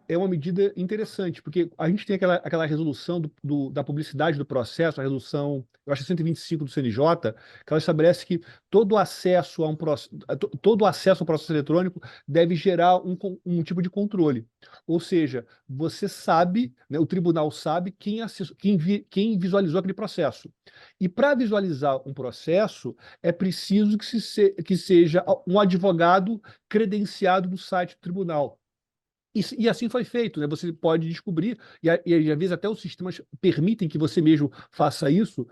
é uma medida interessante, porque a gente tem aquela resolução da publicidade do processo, a resolução, eu acho, 125 do CNJ, que ela estabelece que todo acesso todo acesso ao processo eletrônico deve gerar um tipo de controle. Ou seja, você sabe, né, o tribunal sabe quem visualizou aquele processo. E para visualizar um processo, é preciso que seja um advogado credenciado no site do tribunal. E assim foi feito, né? Você pode descobrir, e às vezes até os sistemas permitem que você mesmo faça isso,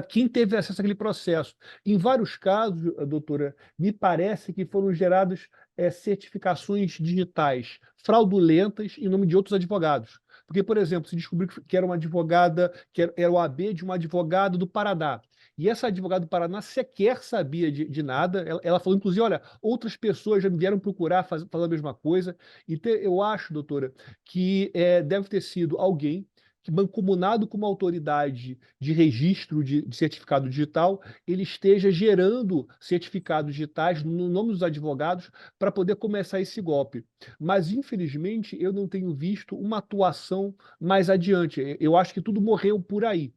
quem teve acesso àquele processo. Em vários casos, doutora, me parece que foram geradas certificações digitais fraudulentas em nome de outros advogados. Porque, por exemplo, se descobriu que era uma advogada, era o AB de uma advogada do Paraná. E essa advogada do Paraná sequer sabia de nada. Ela falou, inclusive, olha, outras pessoas já me vieram procurar fazer a mesma coisa. Então, eu acho, doutora, que deve ter sido alguém que, mancomunado com uma autoridade de registro de certificado digital, ele esteja gerando certificados digitais no nome dos advogados para poder começar esse golpe. Mas, infelizmente, eu não tenho visto uma atuação mais adiante. Eu acho que tudo morreu por aí.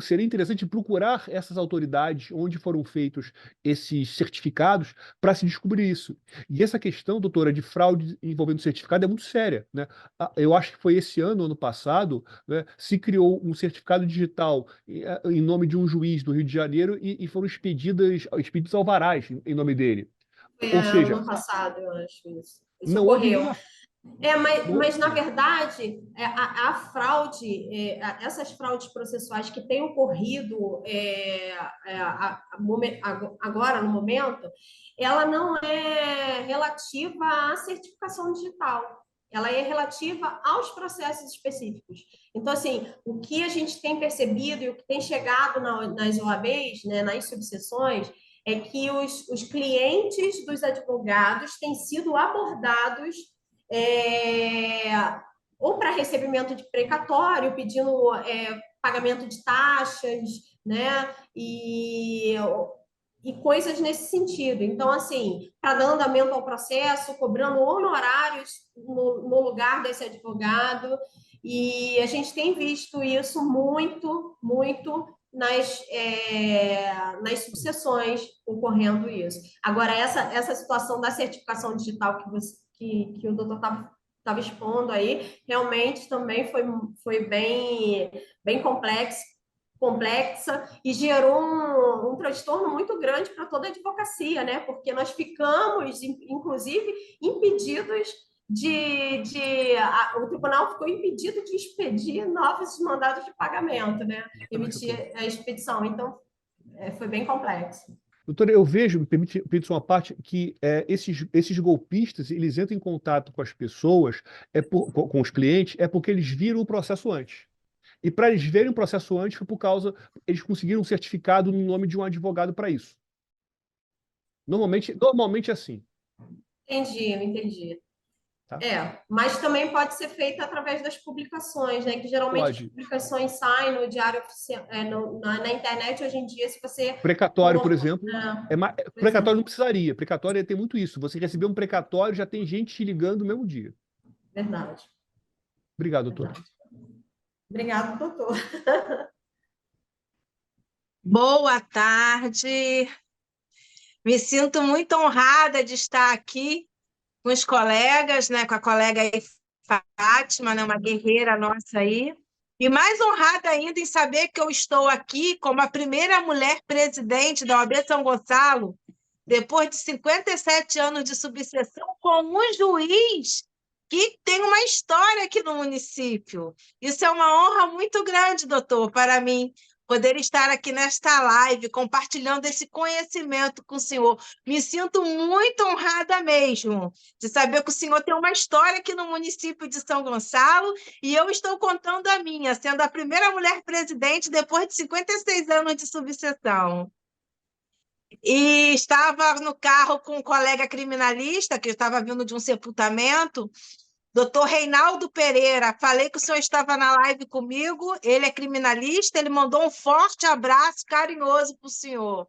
Seria interessante procurar essas autoridades onde foram feitos esses certificados para se descobrir isso. E essa questão, doutora, de fraude envolvendo certificado é muito séria, né? Eu acho que foi esse ano passado, né, se criou um certificado digital em nome de um juiz do Rio de Janeiro e foram expedidos alvarás em nome dele. Foi Ou seja, ano passado, eu acho isso. Isso não houve ocorreu. nenhuma. Mas na verdade, a fraude, essas fraudes processuais que têm ocorrido agora, no momento, ela não é relativa à certificação digital. Ela é relativa aos processos específicos. Então, assim, o que a gente tem percebido e o que tem chegado nas OABs, né, nas subseções, é que os clientes dos advogados têm sido abordados ou para recebimento de precatório, pedindo pagamento de taxas, né? E coisas nesse sentido. Então, assim, para dar andamento ao processo, cobrando honorários no lugar desse advogado, e a gente tem visto isso muito, muito nas sucessões ocorrendo isso. Agora, essa situação da certificação digital que o doutor estava expondo aí, realmente também foi bem complexa e gerou um transtorno muito grande para toda a advocacia, né? Porque nós ficamos, inclusive, impedidos o tribunal ficou impedido de expedir novos mandados de pagamento, né? Emitir a expedição. Então, foi bem complexo. Doutora, eu vejo, me permite só uma parte, que esses golpistas, eles entram em contato com as pessoas, com os clientes, porque eles viram o processo antes. E para eles verem o processo antes foi eles conseguiram um certificado no nome de um advogado para isso. Normalmente é assim. Entendi. Tá? Mas também pode ser feito através das publicações, né? Que geralmente as publicações saem no diário oficial, na internet hoje em dia, se você... Precatório, por exemplo. Precatório não precisaria. Precatório tem muito isso. Você receber um precatório, já tem gente te ligando no mesmo dia. Verdade. Obrigado, doutor. Obrigado, doutor. Boa tarde. Me sinto muito honrada de estar aqui com os colegas, né, com a colega aí, Fátima, né, uma guerreira nossa aí, e mais honrada ainda em saber que eu estou aqui como a primeira mulher presidente da OAB São Gonçalo, depois de 57 anos de subseção, com um juiz que tem uma história aqui no município. Isso é uma honra muito grande, doutor, para mim, poder estar aqui nesta live, compartilhando esse conhecimento com o senhor. Me sinto muito honrada mesmo, de saber que o senhor tem uma história aqui no município de São Gonçalo, e eu estou contando a minha, sendo a primeira mulher presidente depois de 56 anos de subseção. E estava no carro com um colega criminalista, que estava vindo de um sepultamento, Doutor Reinaldo Pereira, falei que o senhor estava na live comigo, ele é criminalista, ele mandou um forte abraço carinhoso para o senhor.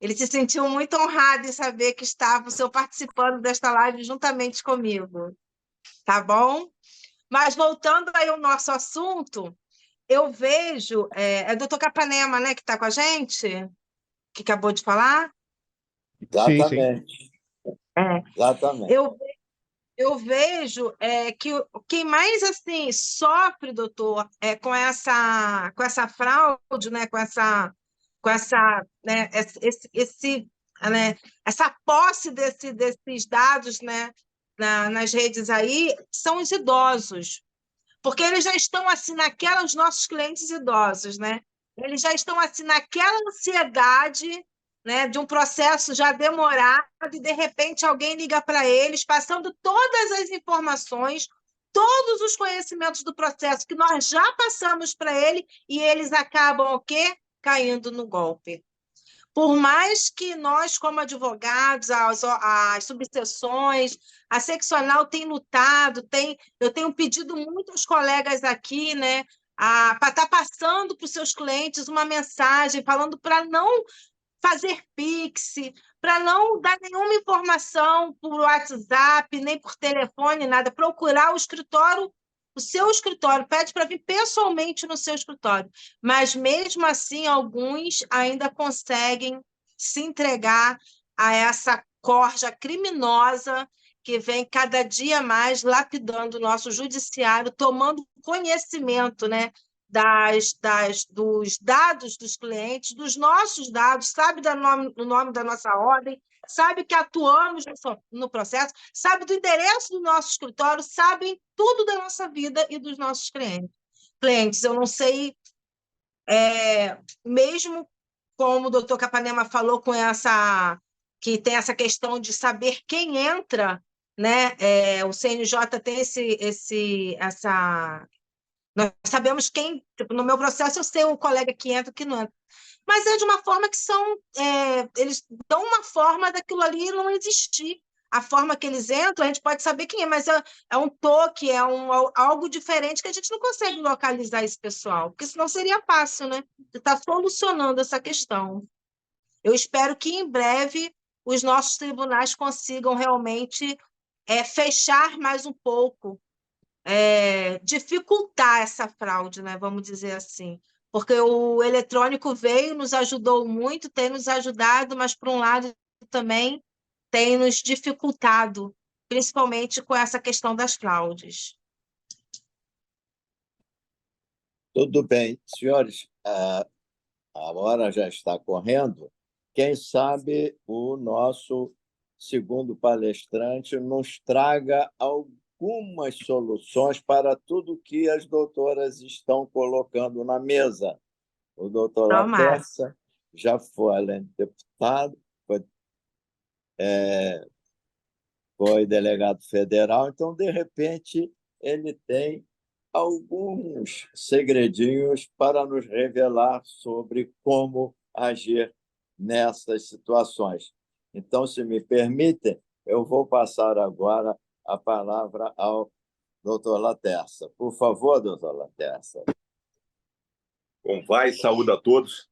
Ele se sentiu muito honrado em saber que estava o senhor participando desta live juntamente comigo. Tá bom? Mas voltando aí ao nosso assunto, eu vejo... É o doutor Capanema, né, que está com a gente? Que acabou de falar? Exatamente. Exatamente. Eu vejo que quem mais assim sofre, doutor, com essa fraude, né, com essa né, essa posse desses dados, né, nas redes aí, são os idosos, porque eles já estão assim os nossos clientes idosos, né? Eles já estão assim naquela ansiedade, né, de um processo já demorado, e de repente alguém liga para eles, passando todas as informações, todos os conhecimentos do processo que nós já passamos para ele, e eles acabam o quê? Caindo no golpe. Por mais que nós, como advogados, as subseções, a seccional tem lutado, eu tenho pedido muito aos colegas aqui, né, para estar passando para os seus clientes uma mensagem, falando para não fazer Pix, para não dar nenhuma informação por WhatsApp, nem por telefone, nada, procurar o seu escritório, pede para vir pessoalmente no seu escritório. Mas, mesmo assim, alguns ainda conseguem se entregar a essa corja criminosa que vem cada dia mais lapidando o nosso judiciário, tomando conhecimento, né, dos dados dos clientes, dos nossos dados, sabe do nome da nossa ordem, sabe que atuamos no processo, sabe do endereço do nosso escritório, sabem tudo da nossa vida e dos nossos clientes. Eu não sei, mesmo como o doutor Capanema falou, que tem essa questão de saber quem entra, né? O CNJ tem essa... Nós sabemos quem... No meu processo, eu sei o colega que entra e que não entra. Mas é de uma forma que eles dão uma forma daquilo ali não existir. a forma que eles entram, a gente pode saber quem é, mas é um toque, algo diferente que a gente não consegue localizar esse pessoal, porque senão seria fácil, né? De estar solucionando essa questão. Eu espero que em breve os nossos tribunais consigam realmente fechar mais um pouco, dificultar essa fraude, né? Vamos dizer assim. Porque o eletrônico veio, nos ajudou muito, tem nos ajudado, mas, por um lado, também tem nos dificultado, principalmente com essa questão das fraudes. Tudo bem. Senhores, a hora já está correndo. Quem sabe o nosso segundo palestrante nos traga algumas soluções para tudo que as doutoras estão colocando na mesa. O doutor Laterça já foi, além de deputado, foi delegado federal, então, de repente, ele tem alguns segredinhos para nos revelar sobre como agir nessas situações. Então, se me permitem, eu vou passar agora a palavra ao doutor Laterça. Por favor, doutor Laterça. Como vai? Saúde a todos.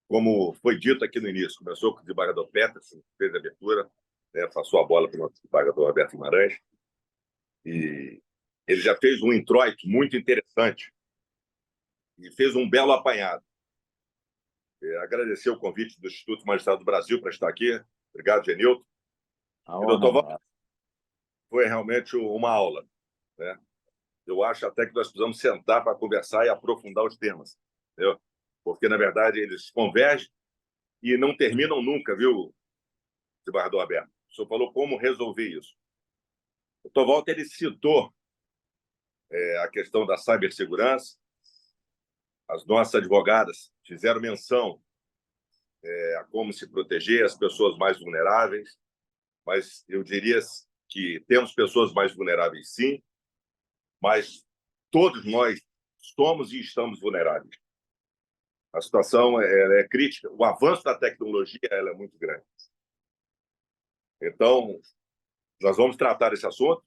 Como foi dito aqui no início, começou com o desembargador Peterson, fez a abertura, passou a bola para o nosso desembargador Roberto Guimarães, e ele já fez um introito muito interessante e fez um belo apanhado. Agradecer o convite do Instituto Magistrado do Brasil para estar aqui. Obrigado, Genilton. Doutor Walter, foi realmente uma aula, né? Eu acho até que nós precisamos sentar para conversar e aprofundar os temas, entendeu? Porque, na verdade, eles convergem e não terminam nunca, viu, desembargador Alberto? O senhor falou como resolver isso. O doutor Walter, ele citou a questão da cibersegurança. As nossas advogadas fizeram menção a como se proteger as pessoas mais vulneráveis, mas eu diria que temos pessoas mais vulneráveis, sim, mas todos nós somos e estamos vulneráveis. A situação é crítica. O avanço da tecnologia ela é muito grande. Então, nós vamos tratar esse assunto.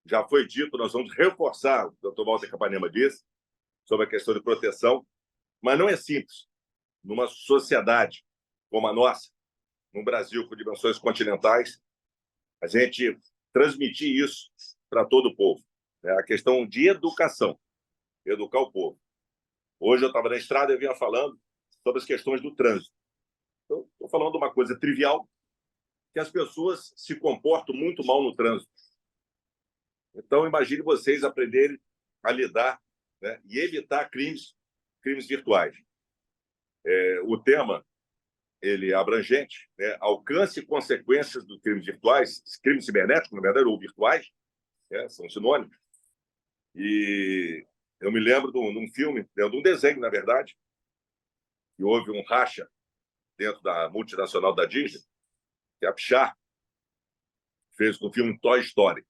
Já foi dito, nós vamos reforçar, o doutor Walter Capanema disse, sobre a questão de proteção, mas não é simples. Numa sociedade como a nossa, no Brasil com dimensões continentais, a gente transmitir isso para todo o povo. A questão de educação, educar o povo. Hoje eu estava na estrada e vinha falando sobre as questões do trânsito. Então, estou falando de uma coisa trivial, que as pessoas se comportam muito mal no trânsito. Então, imagine vocês aprenderem a lidar, né, e evitar crimes virtuais. O tema ele é abrangente, né? Alcance e consequências dos crimes virtuais, crimes cibernéticos, na verdade, ou virtuais, são sinônimos. E eu me lembro de um filme, de um desenho, na verdade, que houve um racha dentro da multinacional da Disney, que a Pixar fez com o filme Toy Story.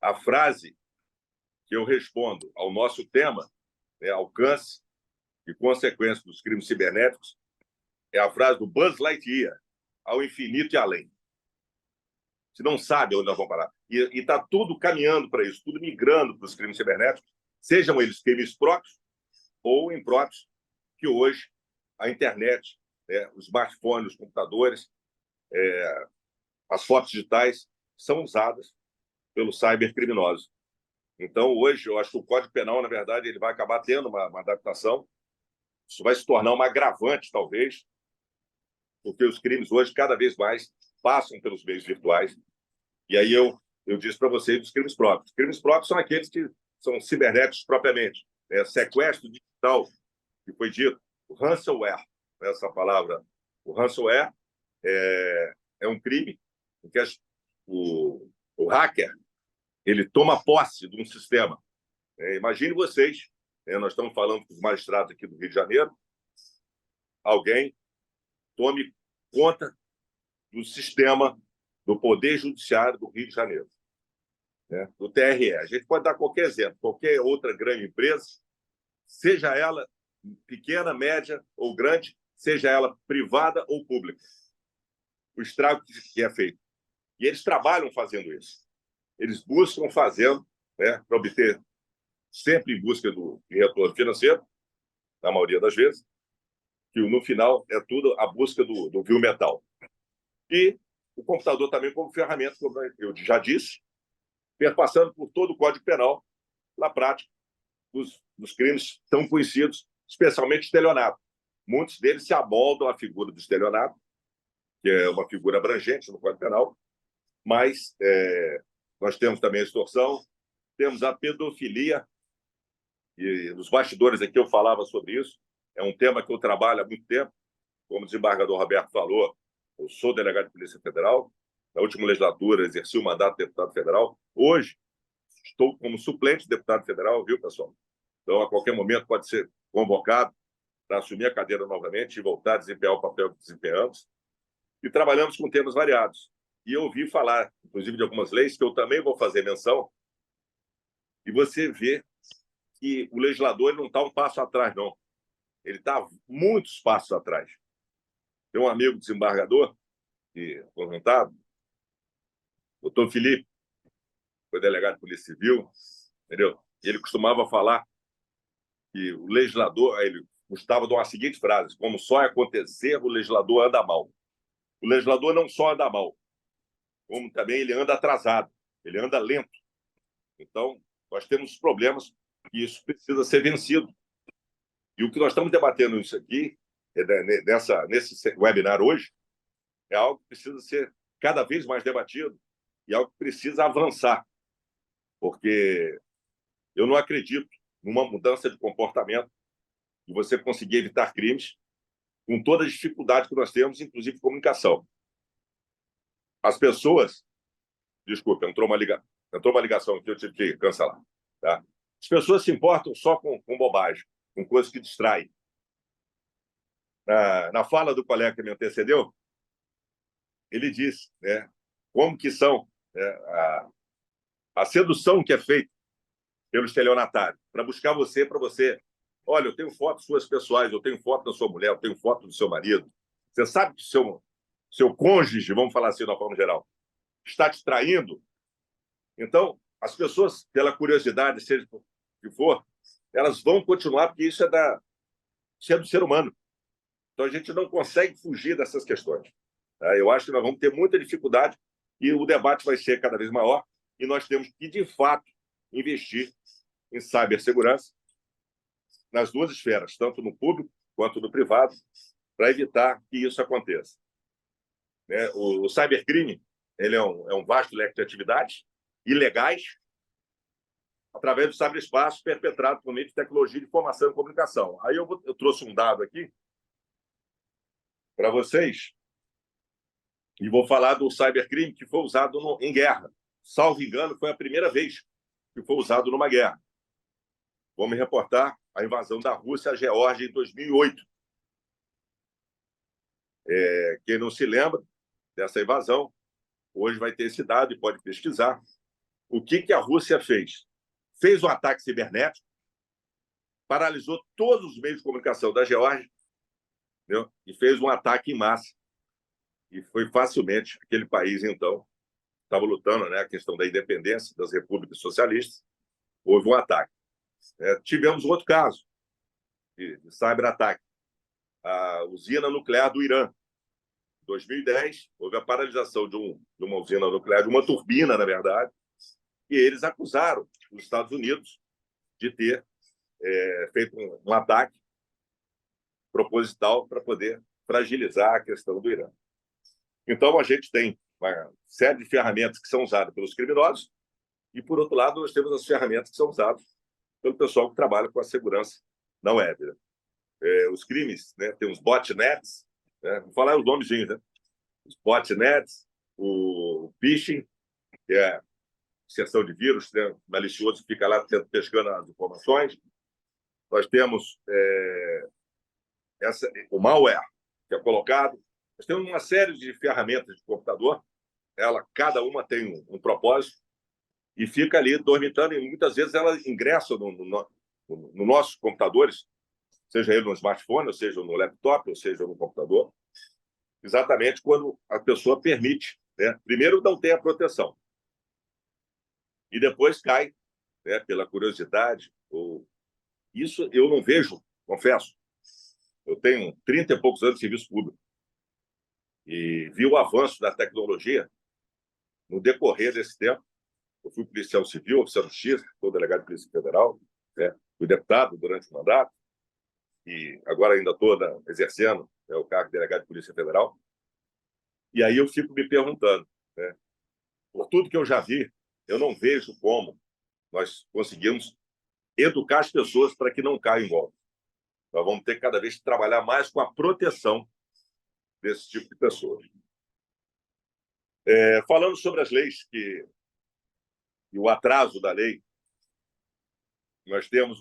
A frase que eu respondo ao nosso tema, alcance e consequências dos crimes cibernéticos, é a frase do Buzz Lightyear, ao infinito e além. Você não sabe onde nós vamos parar. E está tudo caminhando para isso, tudo migrando para os crimes cibernéticos, sejam eles crimes próprios ou impróprios, que hoje a internet, os smartphones, os computadores, as fotos digitais são usadas pelos cybercriminosos. Então, hoje, eu acho que o Código Penal, na verdade, ele vai acabar tendo uma adaptação. Isso vai se tornar uma agravante, talvez, porque os crimes hoje, cada vez mais, passam pelos meios virtuais. E aí eu disse para vocês dos crimes próprios. Os crimes próprios são aqueles que são cibernéticos propriamente. Sequestro digital, que foi dito. O ransomware, essa palavra. O ransomware é um crime em que o hacker ele toma posse de um sistema. Imagine vocês, nós estamos falando com os magistrados aqui do Rio de Janeiro, alguém tome conta do sistema do Poder Judiciário do Rio de Janeiro, do TRE. A gente pode dar qualquer exemplo, qualquer outra grande empresa, seja ela pequena, média ou grande, seja ela privada ou pública. o estrago que é feito. E eles trabalham fazendo isso. Eles buscam fazendo, né, para obter, sempre em busca de retorno financeiro, na maioria das vezes, que no final é tudo a busca do vil metal. E o computador também como ferramenta, como eu já disse, perpassando por todo o Código Penal, na prática, dos crimes tão conhecidos, especialmente estelionato. Muitos deles se amoldam à figura do estelionato, que é uma figura abrangente no Código Penal, mas nós temos também a extorsão, temos a pedofilia, e nos bastidores aqui eu falava sobre isso, é um tema que eu trabalho há muito tempo, como o desembargador Roberto falou, eu sou delegado de Polícia Federal, na última legislatura exerci o mandato de deputado federal, hoje estou como suplente de deputado federal, viu, pessoal? Então, a qualquer momento pode ser convocado para assumir a cadeira novamente e voltar a desempenhar o papel que desempenhamos. E trabalhamos com temas variados. E eu ouvi falar, inclusive, de algumas leis que eu também vou fazer menção, e você vê que o legislador ele não está um passo atrás, não. Ele está muitos passos atrás. Tem um amigo desembargador, aposentado, doutor Felipe, foi delegado de Polícia Civil, entendeu? E ele costumava falar que o legislador, ele gostava de uma seguinte frase: como só acontecer, o legislador anda mal. O legislador não só anda mal, como também ele anda atrasado, ele anda lento. Então, nós temos problemas e isso precisa ser vencido. E o que nós estamos debatendo isso aqui, nesse webinar hoje, é algo que precisa ser cada vez mais debatido e algo que precisa avançar, porque eu não acredito numa mudança de comportamento e você conseguir evitar crimes com toda a dificuldade que nós temos, inclusive comunicação. As pessoas... Desculpa, entrou uma ligação que eu tive que cancelar. Tá? As pessoas se importam só com bobagem, com coisas que distraem. Na fala do colega que me antecedeu, ele disse, né, como que são a sedução que é feita pelo estelionatário, para buscar você, olha, eu tenho fotos suas pessoais, eu tenho foto da sua mulher, eu tenho foto do seu marido. Você sabe que seu cônjuge, vamos falar assim de forma geral, está te traindo? Então, as pessoas, pela curiosidade, seja o que for, elas vão continuar, porque isso é do ser humano. Então, a gente não consegue fugir dessas questões. Tá? Eu acho que nós vamos ter muita dificuldade e o debate vai ser cada vez maior e nós temos que, de fato, investir em cibersegurança nas duas esferas, tanto no público quanto no privado, para evitar que isso aconteça. O cybercrime ele é um vasto leque de atividades ilegais através do ciberespaço perpetrado por meio de tecnologia de informação e comunicação. Aí eu trouxe um dado aqui para vocês e vou falar do cybercrime que foi usado em guerra. Salvo engano, foi a primeira vez que foi usado numa guerra. Vou me reportar a invasão da Rússia à Geórgia em 2008. Quem não se lembra dessa invasão, hoje vai ter esse dado e pode pesquisar. O que a Rússia fez? Fez um ataque cibernético, paralisou todos os meios de comunicação da Geórgia, entendeu? E fez um ataque em massa. E foi facilmente aquele país, então, estava lutando, né, a questão da independência das repúblicas socialistas, houve um ataque. Tivemos outro caso de cyberataque, a usina nuclear do Irã. Em 2010, houve a paralisação de uma usina nuclear, de uma turbina, na verdade, e eles acusaram os Estados Unidos de ter feito um ataque proposital para poder fragilizar a questão do Irã. Então, a gente tem uma série de ferramentas que são usadas pelos criminosos e, por outro lado, nós temos as ferramentas que são usadas pelo pessoal que trabalha com a segurança na web. Né? Os crimes, né? Tem os botnets, né? Vou falar os nomezinhos, né? Os botnets, o phishing, que é inserção de vírus, né? Malicioso que fica lá pescando as informações. Nós temos o malware, que é colocado. Nós temos uma série de ferramentas de computador, cada uma tem um propósito, e fica ali dormitando, e muitas vezes elas ingressam no nossos computadores, seja ele no smartphone, ou seja no laptop, ou seja no computador. exatamente quando a pessoa permite, né? Primeiro não tem a proteção e depois cai, né, pela curiosidade. Isso eu não vejo, confesso. Eu tenho 30 e poucos anos de serviço público e vi o avanço da tecnologia no decorrer desse tempo. Eu fui policial civil, oficial de justiça, sou delegado de Polícia Federal, né? Fui deputado durante o mandato e agora ainda estou exercendo, né, o cargo de delegado de Polícia Federal. E aí eu fico me perguntando, né, por tudo que eu já vi, eu não vejo como nós conseguimos educar as pessoas para que não caiam em golpe. Nós vamos ter que cada vez trabalhar mais com a proteção desse tipo de pessoas. Falando sobre as leis e o atraso da lei, nós temos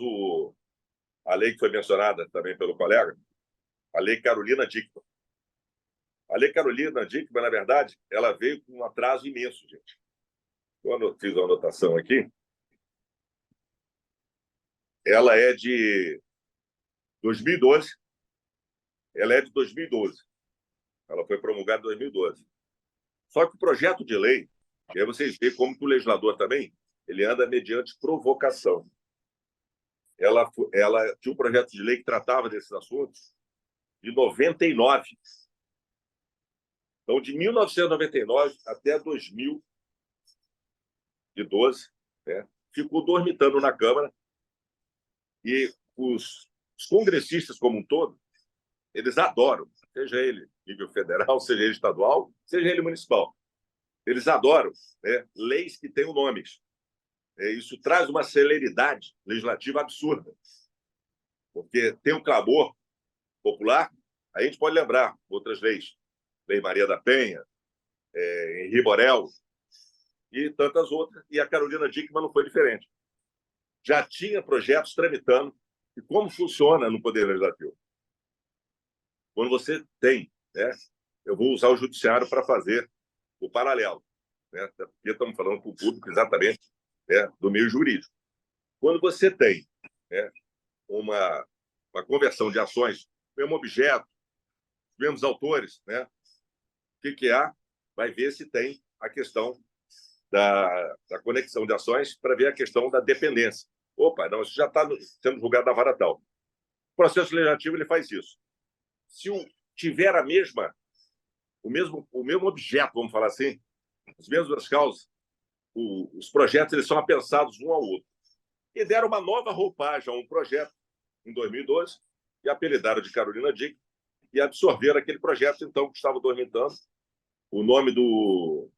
a lei que foi mencionada também pelo colega, a Lei Carolina Dickmann. A Lei Carolina Dickmann, na verdade, ela veio com um atraso imenso, gente. Quando eu fiz a anotação aqui, ela é de 2012. Ela é de 2012. Ela foi promulgada em 2012. Só que o projeto de lei, e aí vocês veem como que o legislador também, ele anda mediante provocação. Ela tinha um projeto de lei que tratava desses assuntos de 99. Então, de 1999 até 2012, né, ficou dormitando na Câmara e os congressistas como um todo, eles adoram, seja ele nível federal, seja ele estadual, seja ele municipal. Eles adoram, né, leis que tenham nomes. Isso traz uma celeridade legislativa absurda, porque tem um clamor popular. A gente pode lembrar outras leis, Lei Maria da Penha, Henri Borel e tantas outras, e a Carolina Dickmann não foi diferente. Já tinha projetos tramitando. E como funciona no Poder Legislativo? Quando você tem, né, eu vou usar o judiciário para fazer o paralelo, né, porque estamos falando para o público exatamente, né, do meio jurídico. Quando você tem, né, uma conversão de ações, mesmo objeto, mesmos autores, né, o que há? Vai ver se tem a questão da conexão de ações para ver a questão da dependência. Opa, não, isso já está sendo julgado na vara tal. O processo legislativo ele faz isso. Se tiver o mesmo objeto, vamos falar assim, as mesmas causas, os projetos eles são apensados um ao outro. E deram uma nova roupagem a um projeto em 2012 e apelidaram de Carolina Dickmann e absorveram aquele projeto, então, que estava dormitando. O nome do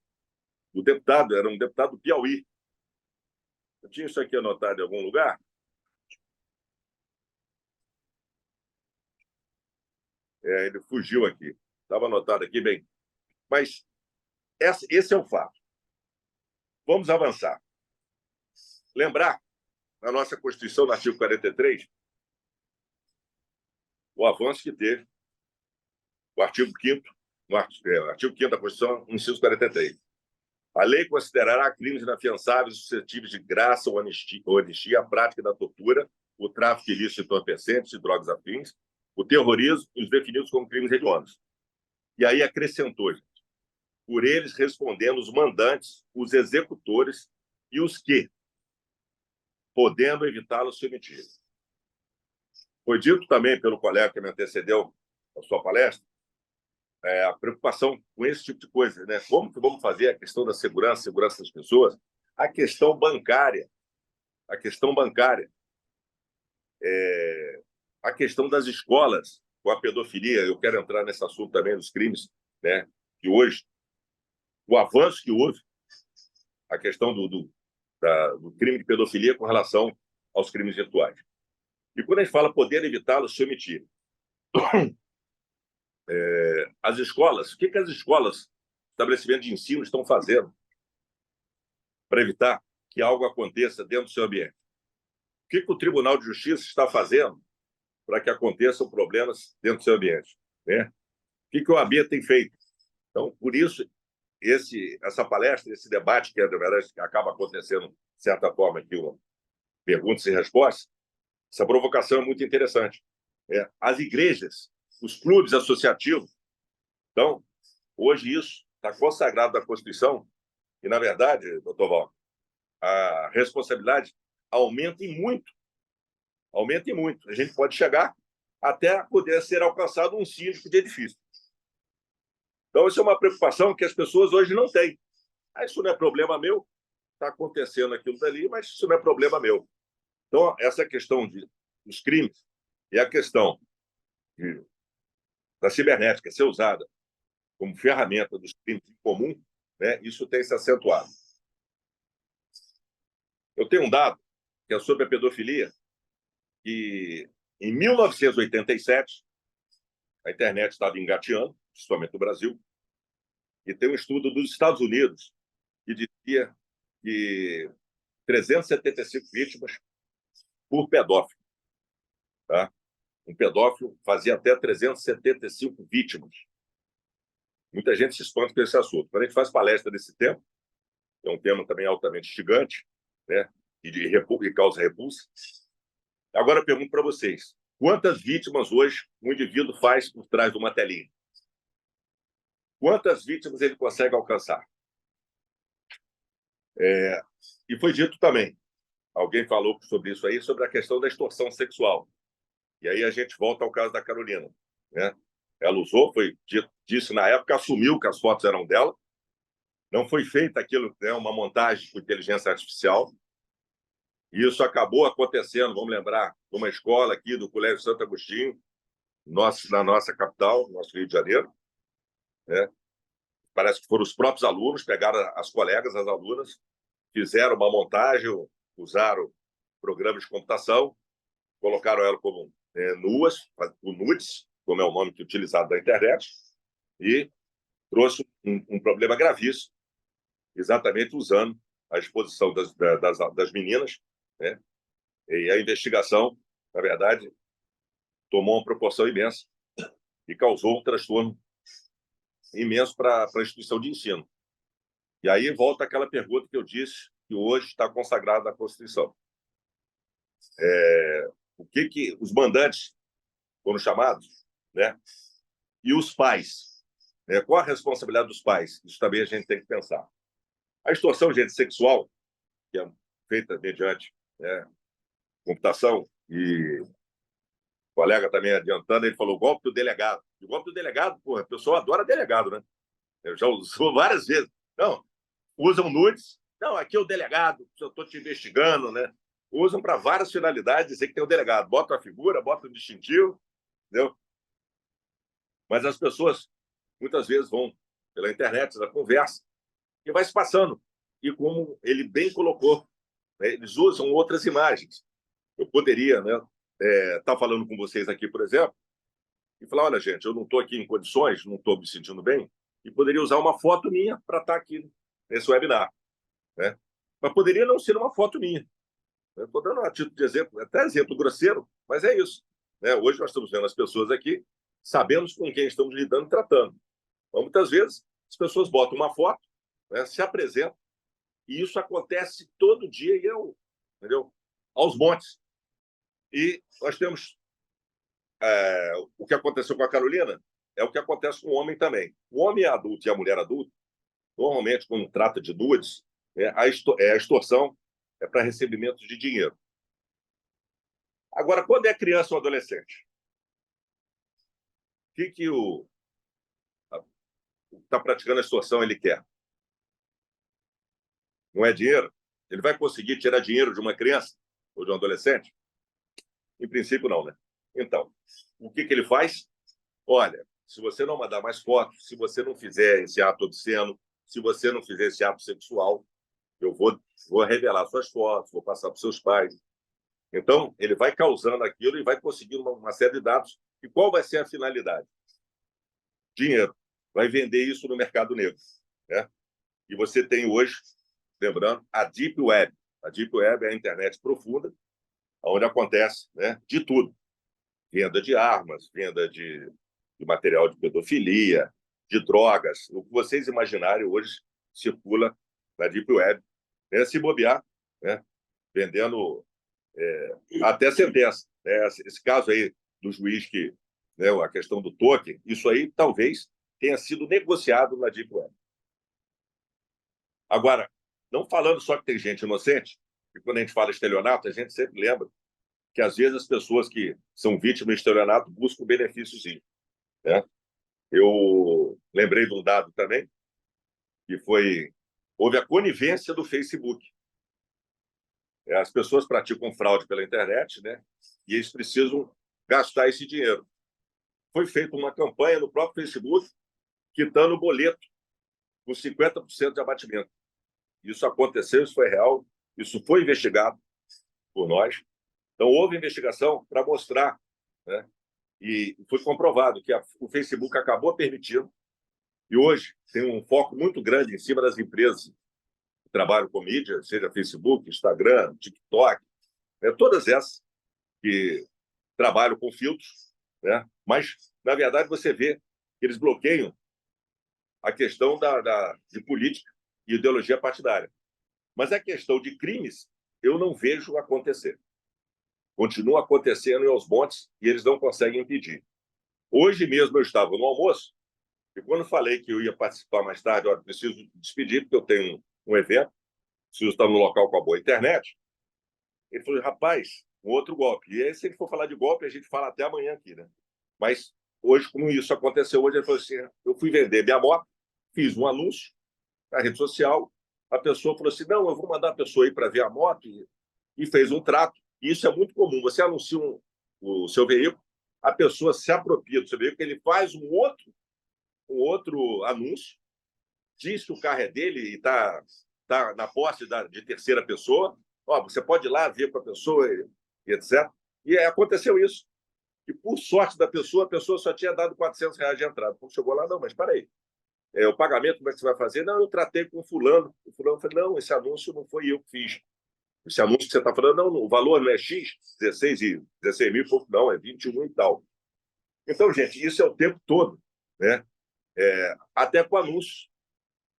deputado era um deputado do Piauí. Eu tinha isso aqui anotado em algum lugar. Ele fugiu aqui. Estava anotado aqui bem. Mas esse é o fato. Vamos avançar. Lembrar, na nossa Constituição, no artigo 43, o avanço que teve o artigo 5º, artigo 5º da Constituição, inciso 43. A lei considerará crimes inafiançáveis suscetíveis de graça ou anistia a prática da tortura, o tráfico ilícito de entorpecentes e drogas afins, o terrorismo e os definidos como crimes hediondos. E aí acrescentou, gente, por eles respondendo os mandantes, os executores e os que, podendo evitá-los, se omitirem. Foi dito também pelo colega que me antecedeu a sua palestra, a preocupação com esse tipo de coisa, né? Como que vamos fazer a questão da segurança das pessoas, a questão bancária, a questão das escolas com a pedofilia. Eu quero entrar nesse assunto também dos crimes, né? Que hoje, o avanço que houve, a questão do crime de pedofilia com relação aos crimes rituais. E quando a gente fala poder evitá-los, se omitir. As escolas, o que as escolas, estabelecimentos de ensino estão fazendo para evitar que algo aconteça dentro do seu ambiente? O que o Tribunal de Justiça está fazendo para que aconteçam problemas dentro do seu ambiente, né? O que o OAB tem feito? Então, por isso, essa palestra, esse debate, que na verdade acaba acontecendo, de certa forma, aqui, uma perguntas e respostas, essa provocação é muito interessante. As igrejas, os clubes associativos, Então, hoje isso está consagrado na Constituição e, na verdade, doutor Val, a responsabilidade aumenta em muito. Aumenta em muito. A gente pode chegar até poder ser alcançado um síndico de edifício. Então, isso é uma preocupação que as pessoas hoje não têm. Isso não é problema meu, está acontecendo aquilo dali, mas isso não é problema meu. Então, essa questão dos crimes e a questão da cibernética ser usada como ferramenta dos crimes em comum, né, isso tem se acentuado. Eu tenho um dado que é sobre a pedofilia, que em 1987 a internet estava engateando, principalmente no Brasil, e tem um estudo dos Estados Unidos que dizia que 375 vítimas por pedófilo. Tá? Um pedófilo fazia até 375 vítimas. Muita gente se espanta com esse assunto. Quando a gente faz palestra desse tema, é um tema também altamente instigante, né? E causa repulsa. Agora eu pergunto para vocês, quantas vítimas hoje um indivíduo faz por trás de uma telinha? Quantas vítimas ele consegue alcançar? E foi dito também, alguém falou sobre isso aí, sobre a questão da extorsão sexual. E aí a gente volta ao caso da Carolina, né? Ela usou, disse na época, assumiu que as fotos eram dela, não foi feita aquilo, né, uma montagem com inteligência artificial, e isso acabou acontecendo, vamos lembrar, numa escola aqui do Colégio Santo Agostinho, na nossa capital, nosso Rio de Janeiro, né? Parece que foram os próprios alunos, pegaram as colegas, as alunas, fizeram uma montagem, usaram programas de computação, colocaram ela como nuas, o nudes, como é o nome que é utilizado na internet, e trouxe um problema gravíssimo, exatamente usando a exposição das meninas, né? E a investigação, na verdade, tomou uma proporção imensa e causou um transtorno imenso para a instituição de ensino. E aí volta aquela pergunta que eu disse, que hoje está consagrada na Constituição. O que os mandantes foram chamados, né? E os pais, né? Qual a responsabilidade dos pais? Isso também a gente tem que pensar. A extorsão, gente, sexual, que é feita mediante, né, computação, e o colega também adiantando, ele falou golpe do delegado. E o golpe do delegado, porra, a pessoa adora delegado, né? Eu já usou várias vezes. Não, usam nudes. Não, aqui é o delegado, eu estou te investigando, né? Usam para várias finalidades, dizer que tem o delegado. Bota a figura, bota o distintivo, entendeu? Mas as pessoas, muitas vezes, vão pela internet, na conversa, e vai se passando. E como ele bem colocou, né, eles usam outras imagens. Eu poderia, né, estar falando com vocês aqui, por exemplo, e falar, olha, gente, eu não estou aqui em condições, não estou me sentindo bem, e poderia usar uma foto minha para estar aqui nesse webinar, né? Mas poderia não ser uma foto minha. Estou dando a título de exemplo, até exemplo grosseiro, mas é isso, né? Hoje nós estamos vendo as pessoas aqui, sabemos com quem estamos lidando e tratando. Então, muitas vezes, as pessoas botam uma foto, né, se apresentam, e isso acontece todo dia, entendeu? Aos montes. E nós temos o que aconteceu com a Carolina, é o que acontece com o homem também. O homem adulto e a mulher adulta, normalmente, quando trata de nudes, a extorsão é para recebimento de dinheiro. Agora, quando é criança ou adolescente, o que o está praticando a extorsão ele quer? Não é dinheiro? Ele vai conseguir tirar dinheiro de uma criança ou de um adolescente? Em princípio, não, né? Então, o que ele faz? Olha, se você não mandar mais fotos, se você não fizer esse ato obsceno, se você não fizer esse ato sexual, eu vou revelar suas fotos, vou passar para os seus pais. Então, ele vai causando aquilo e vai conseguindo uma série de dados. E qual vai ser a finalidade? Dinheiro. Vai vender isso no mercado negro, né? E você tem hoje, lembrando, a Deep Web. A Deep Web é a internet profunda, onde acontece, né, de tudo. Venda de armas, venda de material de pedofilia, de drogas. O que vocês imaginarem hoje circula na Deep Web. Né? Se bobear, né, vendendo até sentença. Esse caso aí do juiz que, né, a questão do token, isso aí talvez tenha sido negociado na Deep Web. Agora, não falando só que tem gente inocente, e quando a gente fala estelionato, a gente sempre lembra que, às vezes, as pessoas que são vítimas de estelionato buscam benefícios, né? Eu lembrei de um dado também, que houve a conivência do Facebook. As pessoas praticam fraude pela internet, né? E eles precisam gastar esse dinheiro. Foi feita uma campanha no próprio Facebook, quitando o boleto com 50% de abatimento. Isso aconteceu, isso foi real, isso foi investigado por nós. Então, houve investigação para mostrar, né? E foi comprovado que o Facebook acabou permitindo, e hoje tem um foco muito grande em cima das empresas que trabalham com mídia, seja Facebook, Instagram, TikTok, né? Todas essas que trabalham com filtros, né? Mas, na verdade, você vê que eles bloqueiam a questão de política e ideologia partidária. Mas a questão de crimes, eu não vejo acontecer. Continua acontecendo em aos montes e eles não conseguem impedir. Hoje mesmo eu estava no almoço e quando falei que eu ia participar mais tarde, olha, preciso despedir porque eu tenho um evento, preciso estar no local com a boa internet. Ele falou, rapaz, um outro golpe. E aí, se ele for falar de golpe, a gente fala até amanhã aqui, né? Mas hoje, como isso aconteceu hoje, ele falou assim, eu fui vender minha moto, fiz um anúncio na rede social, a pessoa falou assim, não, eu vou mandar a pessoa ir para ver a moto e fez um trato. E isso é muito comum. Você anuncia o seu veículo, a pessoa se apropria do seu veículo, ele faz um outro anúncio, diz que o carro é dele e está na posse de terceira pessoa. Ó, você pode ir lá ver com a pessoa, e etc. E aconteceu isso. E, por sorte da pessoa, a pessoa só tinha dado R$ 400 de entrada. Quando chegou lá, não, mas espera aí. O pagamento, como é que você vai fazer? Não, eu tratei com o fulano. O fulano falou, não, esse anúncio não foi eu que fiz. Esse anúncio que você está falando, não, o valor não é X, 16 mil e pouco, não, é 21 e tal. Então, gente, isso é o tempo todo, né? Até com anúncios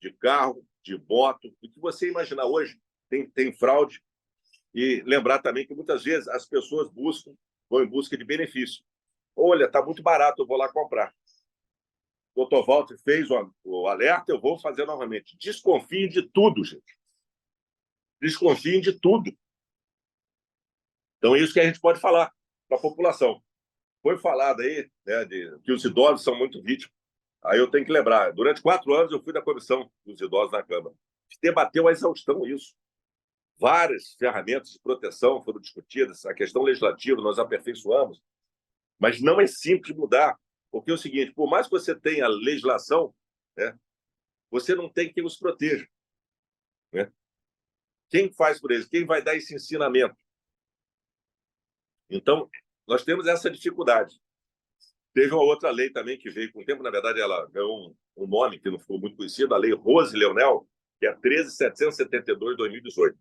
de carro, de moto, o que você imaginar hoje tem fraude. E lembrar também que muitas vezes as pessoas vão em busca de benefício. Olha, está muito barato, eu vou lá comprar. O Dr. Walter fez o alerta, eu vou fazer novamente. Desconfiem de tudo, gente. Desconfiem de tudo. Então, é isso que a gente pode falar para a população. Foi falado aí, né, que os idosos são muito vítimas. Aí eu tenho que lembrar, durante 4 anos eu fui da comissão dos idosos na Câmara. Debateu a exaustão isso. Várias ferramentas de proteção foram discutidas, a questão legislativa nós aperfeiçoamos, mas não é simples mudar, porque é o seguinte, por mais que você tenha legislação, né, você não tem quem os proteja, né? Quem faz por eles? Quem vai dar esse ensinamento? Então, nós temos essa dificuldade. Teve uma outra lei também que veio com o tempo, na verdade, ela ganhou um nome que não ficou muito conhecido, a Lei Rose Leonel, que é a 13.772 de 2018.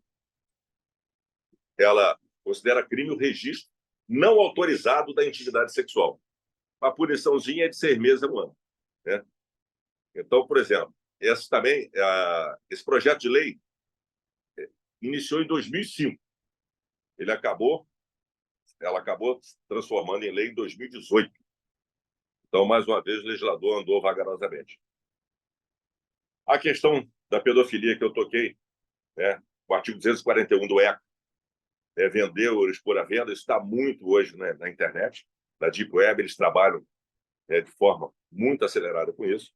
Ela considera crime o registro não autorizado da intimidade sexual. A puniçãozinha é de 6 meses a 1 ano, né? Então, por exemplo, esse projeto de lei iniciou em 2005. Ela acabou transformando em lei em 2018. Então, mais uma vez, o legislador andou vagarosamente. A questão da pedofilia que eu toquei, né, o artigo 241 do ECA, vender ou expor à venda, isso está muito hoje, né, na internet. Na Deep Web, eles trabalham de forma muito acelerada com isso.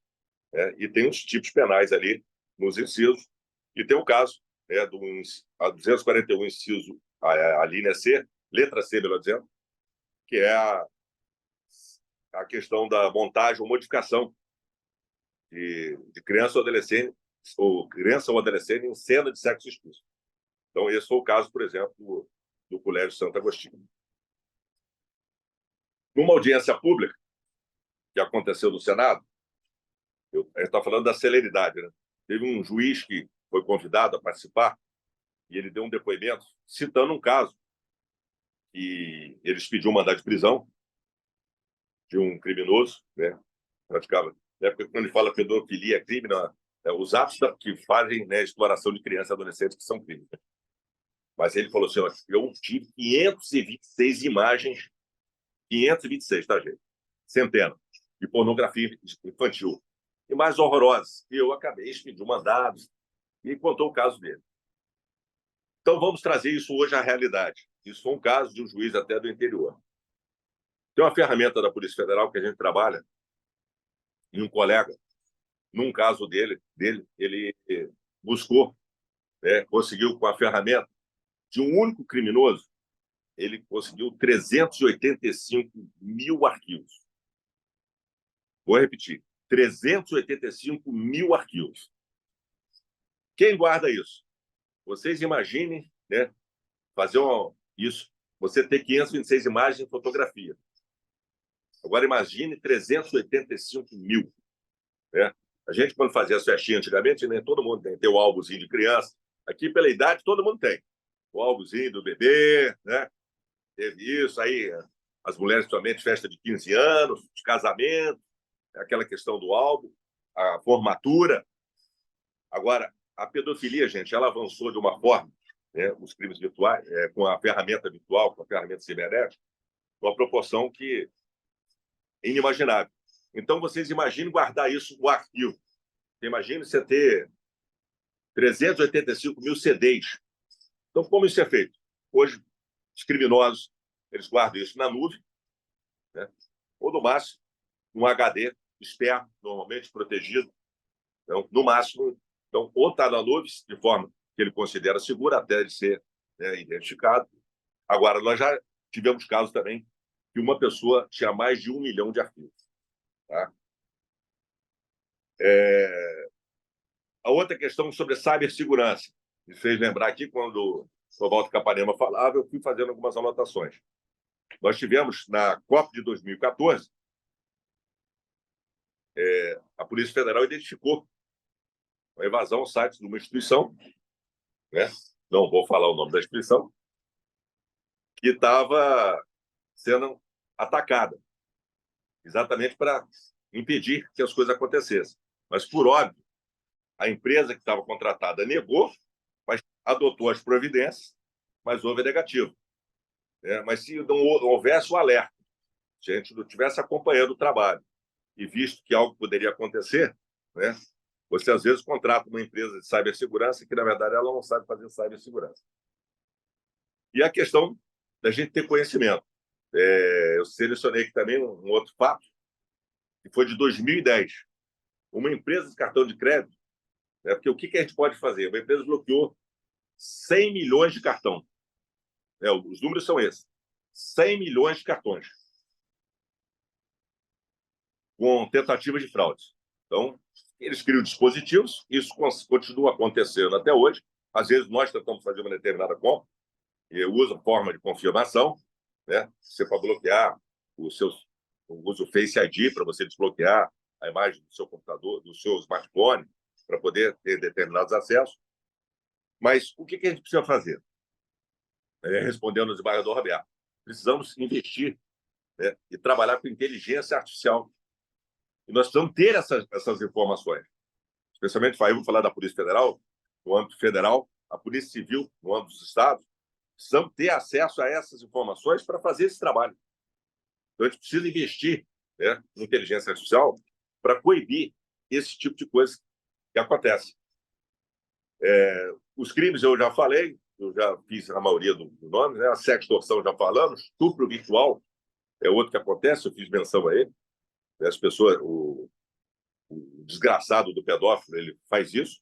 E tem os tipos penais ali nos incisos. E tem o caso do 241 inciso, a linha C, letra C, melhor dizendo, que é a questão da montagem ou modificação de criança ou adolescente em cena de sexo explícito. Então, esse foi o caso, por exemplo, do Colégio Santo Agostinho. Numa audiência pública que aconteceu no Senado, a gente está falando da celeridade, né? Teve um juiz que foi convidado a participar e ele deu um depoimento citando um caso que eles pediam um mandado de prisão de um criminoso, né? Praticava. Na época, quando ele fala pedofilia é crime, não, os atos que fazem, né, exploração de crianças e adolescentes que são crimes. Mas ele falou assim, ó, eu tive 526 imagens, 526, tá, gente? Centena, de pornografia infantil. e mais horrorosas. E eu acabei expedindo mandados e contou o caso dele. Então, vamos trazer isso hoje à realidade. Isso foi um caso de um juiz até do interior. Tem uma ferramenta da Polícia Federal que a gente trabalha, e um colega, num caso dele ele buscou, conseguiu com a ferramenta de um único criminoso, ele conseguiu 385 mil arquivos. Vou repetir, 385 mil arquivos. Quem guarda isso? Vocês imaginem, né, fazer isso, você ter 526 imagens de fotografia. Agora imagine 385 mil. Né? A gente, quando fazia as festinhas antigamente, nem todo mundo tem o álbumzinho de criança. Aqui, pela idade, todo mundo tem. O álbumzinho do bebê, né? Teve isso, aí as mulheres, principalmente, festa de 15 anos, de casamento, aquela questão do álbum, a formatura. Agora, a pedofilia, gente, ela avançou de uma forma, né, os crimes virtuais, com a ferramenta virtual, com a ferramenta cibernética, uma proporção que é inimaginável. Então, vocês imaginem guardar isso no arquivo. Imagine você ter 385 mil CDs. Então, como isso é feito? Hoje, os criminosos, eles guardam isso na nuvem, né? Ou, no máximo, num HD externo, normalmente protegido. Então, no máximo, então, ou está na nuvem, de forma que ele considera segura, até ele ser, né, identificado. Agora, nós já tivemos casos também que uma pessoa tinha mais de 1 milhão de arquivos. Tá? A outra questão sobre cibersegurança. Me fez lembrar aqui, quando o Walter Capanema falava, eu fui fazendo algumas anotações. Nós tivemos, na COP de 2014, a Polícia Federal identificou uma invasão ao site de uma instituição, né? Não vou falar o nome da instituição, que estava sendo atacada, exatamente para impedir que as coisas acontecessem. Mas, por óbvio, a empresa que estava contratada negou, mas adotou as providências, mas houve negativo. Mas se não houvesse o alerta, se a gente não estivesse acompanhando o trabalho e visto que algo poderia acontecer, né, você às vezes contrata uma empresa de cibersegurança que, na verdade, ela não sabe fazer cibersegurança. E a questão da gente ter conhecimento. Eu selecionei aqui também um outro fato, que foi de 2010. Uma empresa de cartão de crédito, porque o que a gente pode fazer? Uma empresa bloqueou 100 milhões de cartão. Os números são esses. 100 milhões de cartões. Com tentativa de fraude. Então, eles criam dispositivos, isso continua acontecendo até hoje. Às vezes, nós tentamos fazer uma determinada compra e usa forma de confirmação, né? Você pode bloquear usa o Face ID para você desbloquear a imagem do seu computador, do seu smartphone, para poder ter determinados acessos. Mas o que a gente precisa fazer? Respondendo ao desembargador Roberto, precisamos investir, né, e trabalhar com inteligência artificial. E nós precisamos ter essas informações. Especialmente, vou falar da Polícia Federal, no âmbito federal, a Polícia Civil, no âmbito dos estados. Precisamos ter acesso a essas informações para fazer esse trabalho. Então, a gente precisa investir, né, em inteligência artificial para coibir esse tipo de coisa que acontece. Os crimes eu já falei, eu já fiz a maioria do nome, né? A sextorção já falamos, estupro virtual é outro que acontece, eu fiz menção a ele. As pessoas, o desgraçado do pedófilo, ele faz isso,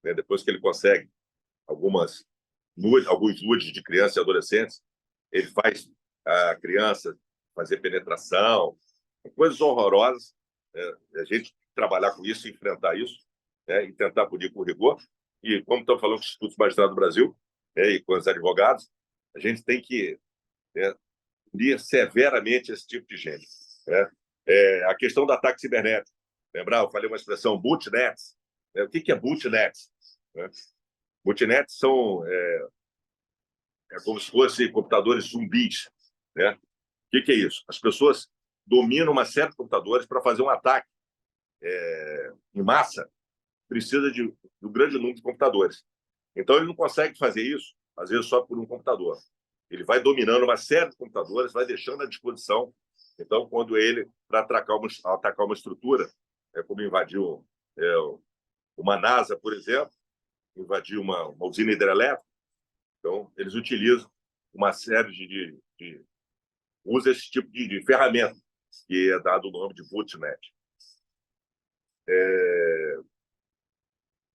né? Depois que ele consegue alguns nudes de crianças e adolescentes, ele faz a criança fazer penetração, coisas horrorosas, né? A gente trabalhar com isso, enfrentar isso, né? E tentar punir com rigor. E como estamos falando com os institutos magistrados do Brasil, e com os advogados, a gente tem que, né, punir severamente esse tipo de gente, né? A questão do ataque cibernético. Lembrar, eu falei uma expressão, bootnets. O que é bootnets? Bootnets são como se fossem computadores zumbis, né? O que é isso? As pessoas dominam uma série de computadores para fazer um ataque em massa, precisa de um grande número de computadores. Então, ele não consegue fazer isso, às vezes, só por um computador. Ele vai dominando uma série de computadores, vai deixando à disposição. Então, quando ele, para atacar uma estrutura, como invadiu uma NASA, por exemplo, invadiu uma usina hidrelétrica. Então, eles utilizam uma série usa esse tipo de ferramenta, que é dado o nome de botnet.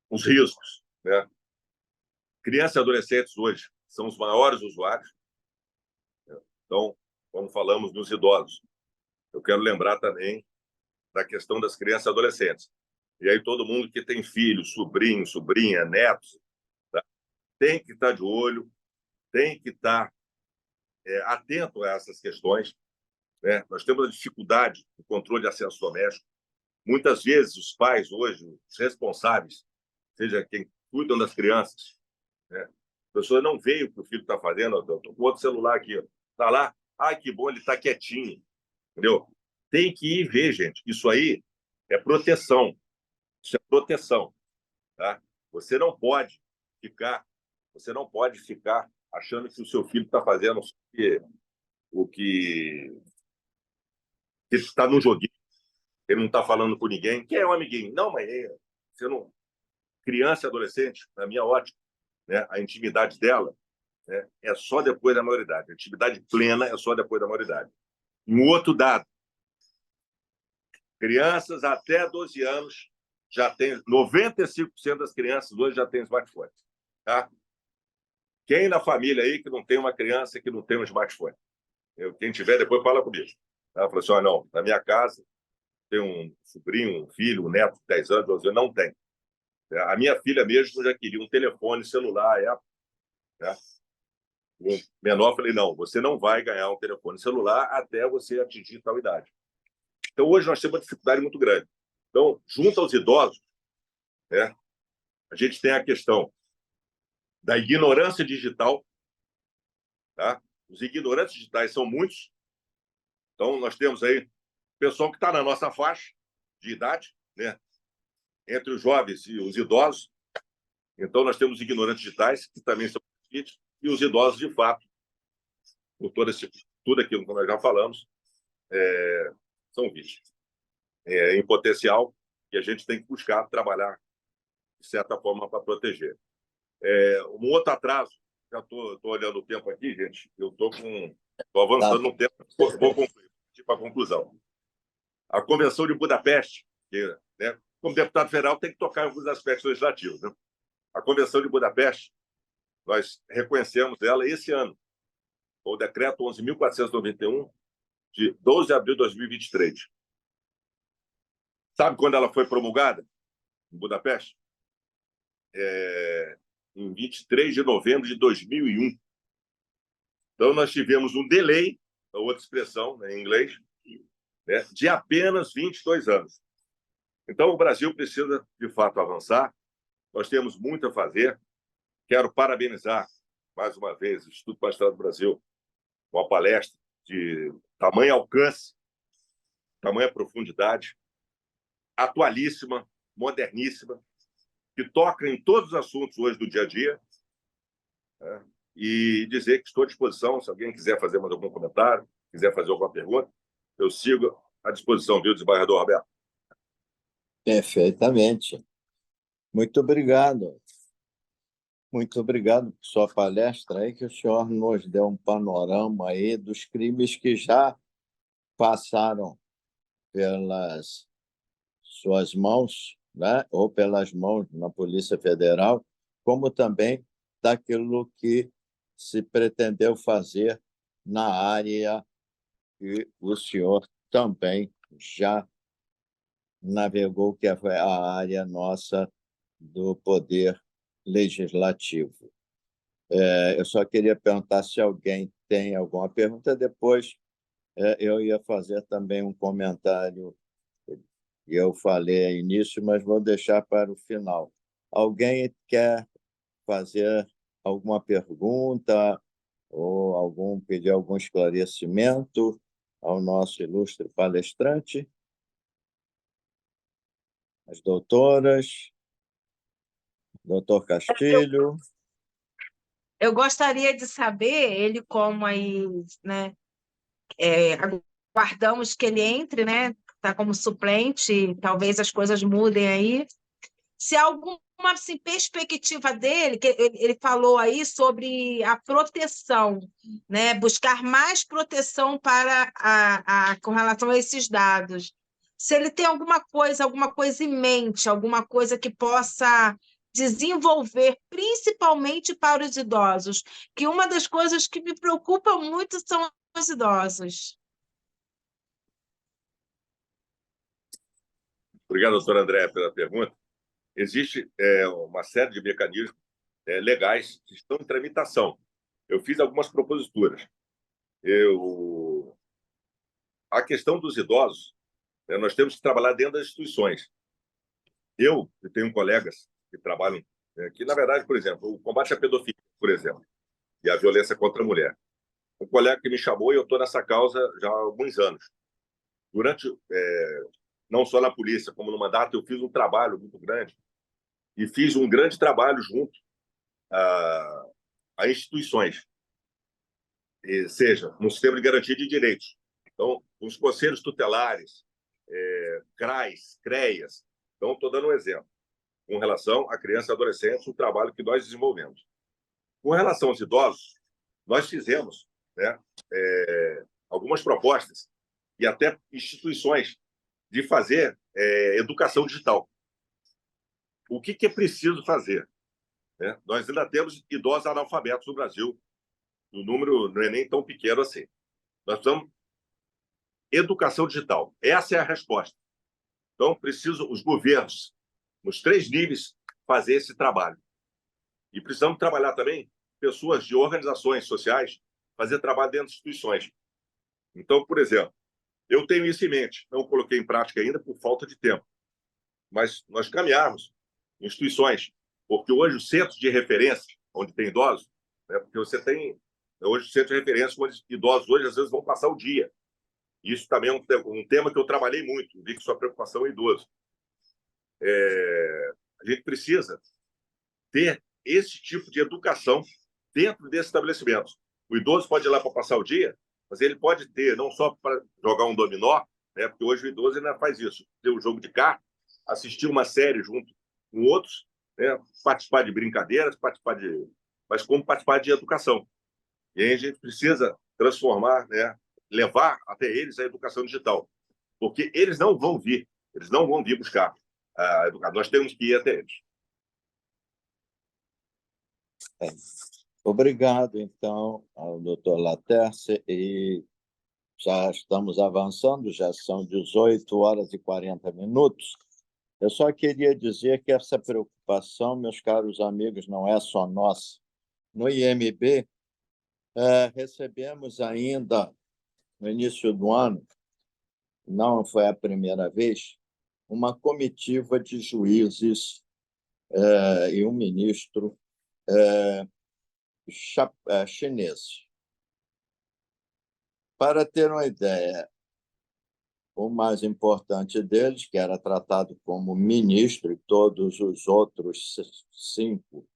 Os riscos, né? Crianças e adolescentes hoje são os maiores usuários. Então, quando falamos dos idosos, eu quero lembrar também da questão das crianças e adolescentes. E aí todo mundo que tem filho, sobrinho, sobrinha, netos, tá? Tem que estar de olho, tem que estar atento a essas questões, né? Nós temos a dificuldade do controle de acesso doméstico. Muitas vezes os pais hoje, os responsáveis, seja quem cuidam das crianças, né? A pessoa não vê o que o filho está fazendo. Estou com outro celular aqui, está lá, ai, que bom, ele está quietinho, entendeu? Tem que ir ver, gente. Isso aí é proteção. Isso é proteção, tá? Você não pode ficar achando que o seu filho está fazendo o que está no joguinho. Ele não está falando com ninguém. Quem é um amiguinho? Não, mas você não. Criança e adolescente, na minha ótica, né, a intimidade dela, né, é só depois da maioridade. A intimidade plena é só depois da maioridade. Um outro dado: crianças até 12 anos já tem 95% das crianças hoje já tem smartphone, tá? Quem na família aí que não tem uma criança que não tem um smartphone? Quem tiver, depois fala comigo. Ela falou assim: não, na minha casa tem um sobrinho, um filho, um neto de 10 anos, 12 anos, não tem. A minha filha mesmo já queria um telefone celular, né? O menor, falei: não, você não vai ganhar um telefone celular até você atingir tal idade. Então, hoje nós temos uma dificuldade muito grande. Então, junto aos idosos, né, a gente tem a questão da ignorância digital, tá? Os ignorantes digitais são muitos. Então, nós temos aí o pessoal que está na nossa faixa de idade, né, entre os jovens e os idosos. Então, nós temos ignorantes digitais, que também são vítimas, e os idosos, de fato, por tudo aquilo que nós já falamos, são vítimas. Em potencial, que a gente tem que buscar trabalhar, de certa forma, para proteger. Um outro atraso, já estou olhando o tempo aqui, gente, eu estou avançando no tempo, vou concluir, para a conclusão. A Convenção de Budapeste, que, né, como deputado federal, tem que tocar em alguns aspectos legislativos, né? A Convenção de Budapeste, nós reconhecemos ela esse ano, o decreto 11.491, de 12 de abril de 2023. Sabe quando ela foi promulgada em Budapeste? Em 23 de novembro de 2001. Então, nós tivemos um delay, a outra expressão, né, em inglês, né, de apenas 22 anos. Então, o Brasil precisa, de fato, avançar. Nós temos muito a fazer. Quero parabenizar, mais uma vez, o Instituto Pasteur do Brasil, com uma palestra de tamanho alcance, tamanha profundidade, atualíssima, moderníssima, que toca em todos os assuntos hoje do dia a dia, né? E dizer que estou à disposição, se alguém quiser fazer mais algum comentário, quiser fazer alguma pergunta, eu sigo à disposição, viu, desembargador Roberto? Perfeitamente. Muito obrigado. Muito obrigado por sua palestra aí, que o senhor nos deu um panorama aí dos crimes que já passaram pelas suas mãos, né, ou pelas mãos na Polícia Federal, como também daquilo que se pretendeu fazer na área que o senhor também já navegou, que é a área nossa do Poder Legislativo. Eu só queria perguntar se alguém tem alguma pergunta. Depois, eu ia fazer também um comentário que eu falei ao início, mas vou deixar para o final. Alguém quer fazer alguma pergunta ou pedir algum esclarecimento ao nosso ilustre palestrante? As doutoras, doutor Castilho. Eu gostaria de saber, ele como aí, né, aguardamos que ele entre, né, está como suplente, talvez as coisas mudem aí. Se há alguma assim, perspectiva dele, que ele falou aí sobre a proteção, né? Buscar mais proteção com relação a esses dados. Se ele tem alguma coisa em mente, alguma coisa que possa desenvolver, principalmente para os idosos, que uma das coisas que me preocupa muito são os idosos. Obrigado, doutora Andréa, pela pergunta. Existe uma série de mecanismos legais que estão em tramitação. Eu fiz algumas proposituras. A questão dos idosos, nós temos que trabalhar dentro das instituições. Eu tenho colegas que trabalham, que, na verdade, por exemplo, o combate à pedofilia, por exemplo, e a violência contra a mulher. Um colega que me chamou e eu estou nessa causa já há alguns anos. Durante, não só na polícia, como no mandato, eu fiz um trabalho muito grande e fiz um grande trabalho junto a instituições, seja no sistema de garantia de direitos. Então, os conselhos tutelares, CRAs, CREAs. Então, estou dando um exemplo com relação a crianças e adolescentes, um trabalho que nós desenvolvemos. Com relação aos idosos, nós fizemos algumas propostas e até instituições de fazer educação digital. O que é preciso fazer? Nós ainda temos idosos analfabetos no Brasil. O número não é nem tão pequeno assim. Nós precisamos educação digital. Essa é a resposta. Então, precisam os governos, nos 3 níveis, fazer esse trabalho. E precisamos trabalhar também pessoas de organizações sociais, fazer trabalho dentro de instituições. Então, por exemplo, eu tenho isso em mente. Não coloquei em prática ainda por falta de tempo. Mas nós caminhamos em instituições, porque hoje os centros de referência, onde tem idosos, porque você tem hoje centros de referência onde idosos hoje às vezes vão passar o dia. Isso também é um tema que eu trabalhei muito, vi que sua preocupação é idoso. A gente precisa ter esse tipo de educação dentro desses estabelecimentos. O idoso pode ir lá para passar o dia, mas ele pode ter, não só para jogar um dominó, porque hoje o idoso ainda faz isso, ter um jogo de cartas, assistir uma série junto com outros, participar de brincadeiras, mas como participar de educação. E aí a gente precisa transformar, levar até eles a educação digital, porque eles não vão vir buscar a educação. Nós temos que ir até eles. Obrigado, então, ao doutor Laterce, e já estamos avançando, já são 18h40. Eu só queria dizer que essa preocupação, meus caros amigos, não é só nossa. No IMB, recebemos ainda, no início do ano, não foi a primeira vez, uma comitiva de juízes e um ministro chineses. Para ter uma ideia, o mais importante deles, que era tratado como ministro, e todos os outros 5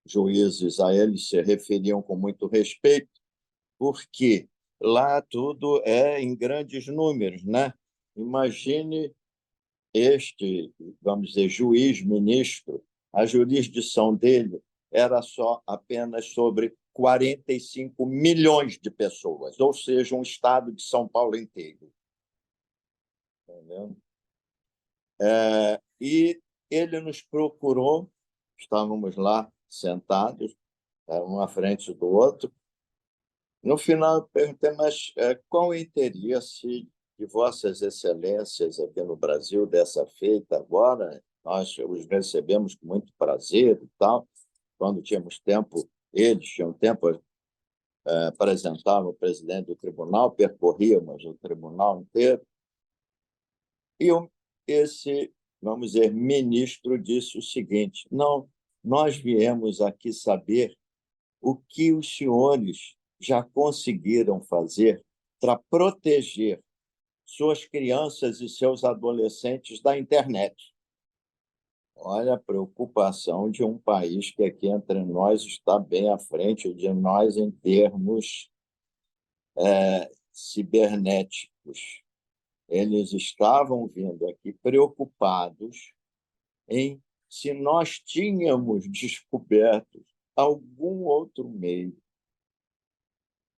juízes a ele se referiam com muito respeito, porque lá tudo é em grandes números, né? Imagine este, vamos dizer, juiz-ministro, a jurisdição dele era apenas sobre 45 milhões de pessoas, ou seja, um estado de São Paulo inteiro. Entendeu? E ele nos procurou, estávamos lá sentados, um à frente do outro. No final, eu perguntei, mas qual o interesse de Vossas Excelências aqui no Brasil dessa feita agora? Nós os recebemos com muito prazer e tal. Quando tínhamos tempo, eles tinham tempo, apresentavam o presidente do tribunal, percorríamos o tribunal inteiro. E esse, vamos dizer, ministro disse o seguinte: não, nós viemos aqui saber o que os senhores já conseguiram fazer para proteger suas crianças e seus adolescentes da internet. Olha a preocupação de um país que aqui entre nós está bem à frente de nós em termos cibernéticos. Eles estavam vindo aqui preocupados em se nós tínhamos descoberto algum outro meio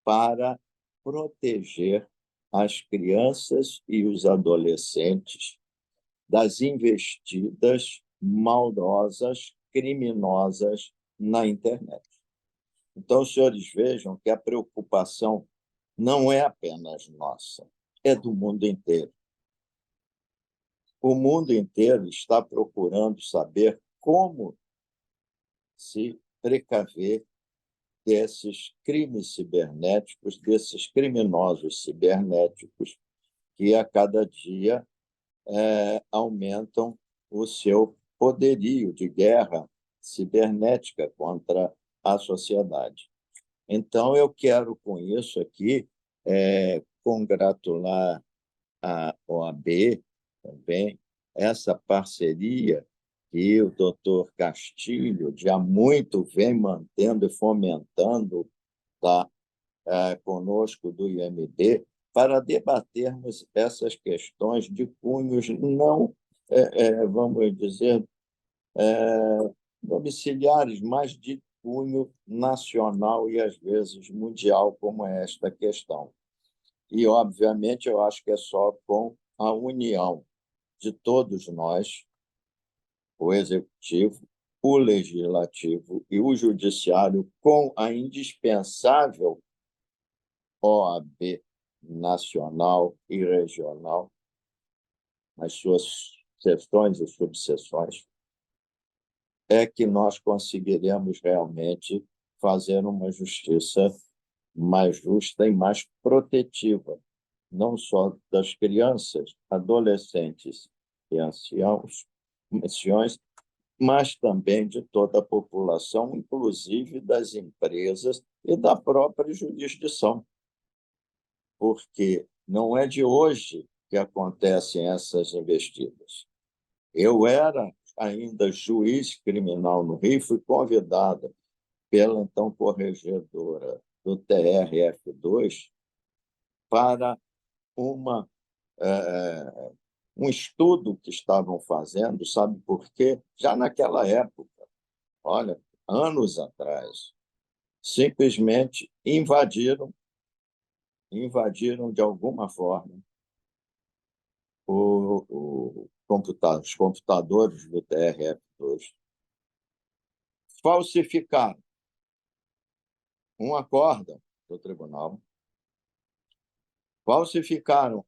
para proteger as crianças e os adolescentes das investidas maldosas, criminosas na internet. Então, os senhores vejam que a preocupação não é apenas nossa, é do mundo inteiro. O mundo inteiro está procurando saber como se precaver desses crimes cibernéticos, desses criminosos cibernéticos que a cada dia aumentam o seu poderio de guerra cibernética contra a sociedade. Então, eu quero, com isso aqui, congratular a OAB também, essa parceria que o doutor Castilho já muito vem mantendo e fomentando conosco do IMB, para debatermos essas questões de cunhos não, vamos dizer, domiciliares, mas de cunho nacional e, às vezes, mundial, como é esta questão. E, obviamente, eu acho que é só com a união de todos nós, o Executivo, o Legislativo e o Judiciário, com a indispensável OAB nacional e regional, nas suas seções e subseções, é que nós conseguiremos realmente fazer uma justiça mais justa e mais protetiva, não só das crianças, adolescentes e anciãos, mas também de toda a população, inclusive das empresas e da própria jurisdição. Porque não é de hoje que acontecem essas investidas. Eu era ainda juiz criminal no Rio, fui convidada pela então corregedora do TRF2 para um estudo que estavam fazendo, sabe por quê? Já naquela época, olha, anos atrás, simplesmente invadiram de alguma forma os computadores do TRF2, falsificaram um acórdão do tribunal, falsificaram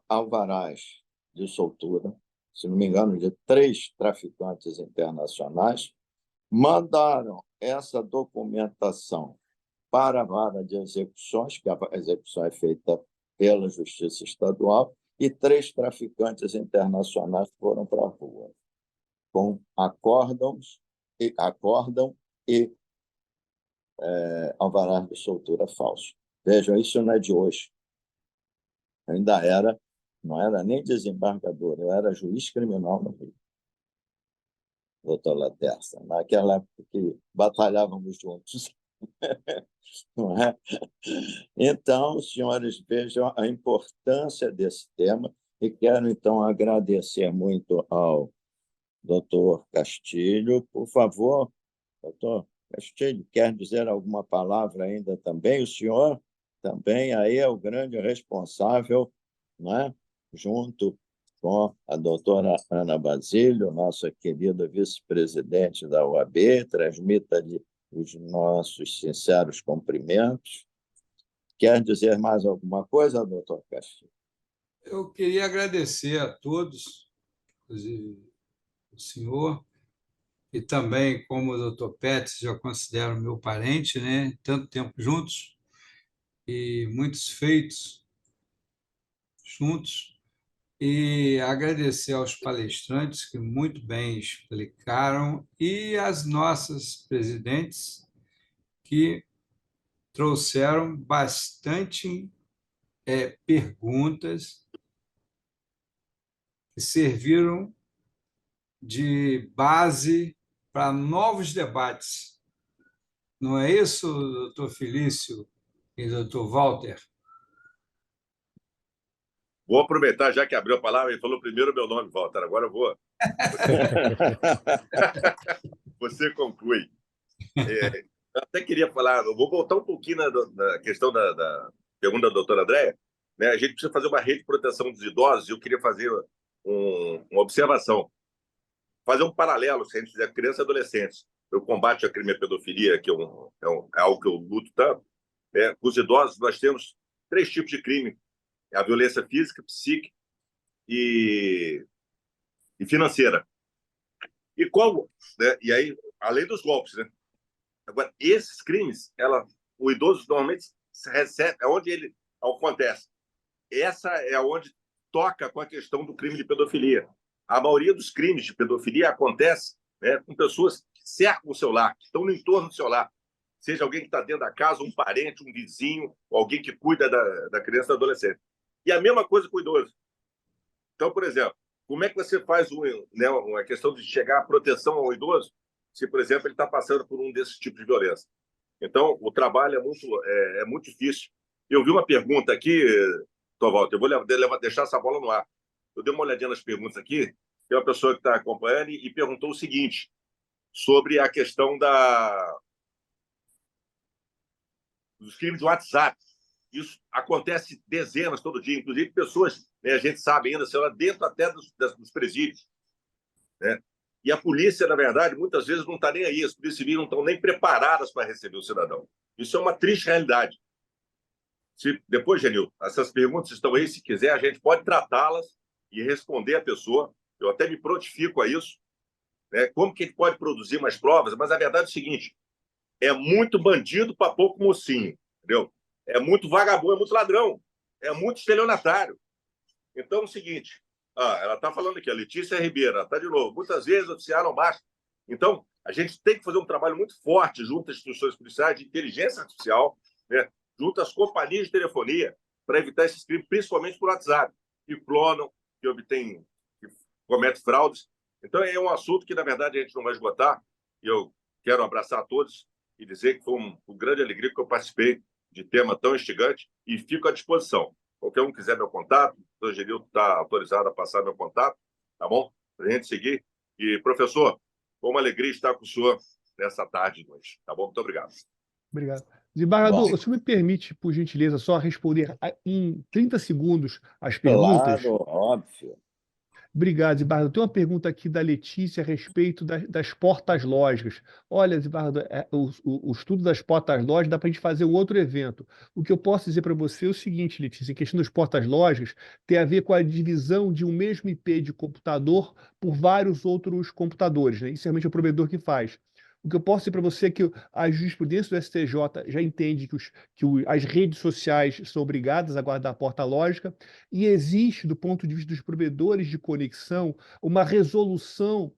alvarás de soltura, se não me engano, de 3 traficantes internacionais, mandaram essa documentação para a vara de execuções, que a execução é feita pela Justiça Estadual, e 3 traficantes internacionais foram para a rua com acórdão e alvarás de soltura falso. Vejam, isso não é de hoje. Não era nem desembargador, eu era juiz criminal no Rio, doutor Laterça, naquela época que batalhávamos juntos. Não é? Então, os senhores vejam a importância desse tema e quero, então, agradecer muito ao doutor Castilho. Por favor, doutor Castilho, quer dizer alguma palavra ainda também? O senhor também aí é o grande responsável, não é? Junto com a doutora Ana Basílio, nossa querida vice-presidente da OAB, transmita-lhe os nossos sinceros cumprimentos. Quer dizer mais alguma coisa, doutor Castilho? Eu queria agradecer a todos, inclusive o senhor, e também, como o doutor Pérez, já considero meu parente, né? Tanto tempo juntos e muitos feitos juntos. E agradecer aos palestrantes que muito bem explicaram e às nossas presidentes que trouxeram bastante perguntas que serviram de base para novos debates. Não é isso, doutor Felício e doutor Walter? Vou aproveitar, já que abriu a palavra, ele falou primeiro o meu nome, Walter. Agora eu vou. Você conclui. Eu até queria falar, eu vou voltar um pouquinho na questão da pergunta da doutora Andréia. Né? A gente precisa fazer uma rede de proteção dos idosos, e eu queria fazer uma observação. Fazer um paralelo, se a gente fizer crianças e adolescentes. O combate à crime e à pedofilia, que é algo que eu luto tanto. Com os idosos, nós temos 3 tipos de crime: a violência física, psíquica e financeira. E como? Né? E aí, além dos golpes, né? Agora, esses crimes, o idoso normalmente recebe, é onde ele acontece. Essa é onde toca com a questão do crime de pedofilia. A maioria dos crimes de pedofilia acontece, né, com pessoas que cercam o seu lar, que estão no entorno do seu lar. Seja alguém que está dentro da casa, um parente, um vizinho, ou alguém que cuida da criança ou do adolescente. E a mesma coisa com o idoso. Então, por exemplo, como é que você faz uma questão de chegar à proteção ao idoso se, por exemplo, ele está passando por um desses tipos de violência? Então, o trabalho é muito difícil. Eu vi uma pergunta aqui, Tovaldo, eu vou deixar essa bola no ar. Eu dei uma olhadinha nas perguntas aqui, tem uma pessoa que está acompanhando e perguntou o seguinte, sobre a questão dos crimes de WhatsApp. Isso acontece dezenas todo dia, inclusive pessoas, né, a gente sabe ainda, sei lá, dentro até dos presídios. Né? E a polícia, na verdade, muitas vezes não está nem aí, as polícias civis não estão nem preparadas para receber o cidadão. Isso é uma triste realidade. Depois, Genil, essas perguntas estão aí, se quiser, a gente pode tratá-las e responder a pessoa. Eu até me prontifico a isso. Né? Como que ele pode produzir mais provas? Mas a verdade é o seguinte, é muito bandido para pouco mocinho, entendeu? É muito vagabundo, é muito ladrão, é muito estelionatário. Então, é o seguinte, ela está falando aqui, a Letícia Ribeiro, está de novo, muitas vezes o oficial não basta. Então, a gente tem que fazer um trabalho muito forte junto às instituições policiais de inteligência artificial, né? Junto às companhias de telefonia, para evitar esses crimes, principalmente por WhatsApp, que clonam, que cometem fraudes. Então, é um assunto que, na verdade, a gente não vai esgotar. E eu quero abraçar a todos e dizer que foi uma grande alegria que eu participei de tema tão instigante e fico à disposição. Qualquer um quiser meu contato, o doutor Genilton está autorizado a passar meu contato, tá bom? Para a gente seguir. E, professor, foi uma alegria estar com o senhor nessa tarde de noite, tá bom? Muito obrigado. Obrigado. Desembargador, o senhor me permite, por gentileza, só responder em 30 segundos as perguntas? Claro, óbvio. Obrigado, Desembargador. Tem uma pergunta aqui da Letícia a respeito das portas lógicas. Olha, Desembargador, o estudo das portas lógicas dá para a gente fazer um outro evento. O que eu posso dizer para você é o seguinte, Letícia, em questão das portas lógicas, tem a ver com a divisão de um mesmo IP de computador por vários outros computadores, né? Isso realmente é o provedor que faz. O que eu posso dizer para você é que a jurisprudência do STJ já entende que as redes sociais são obrigadas a guardar a porta lógica, e existe, do ponto de vista dos provedores de conexão, uma resolução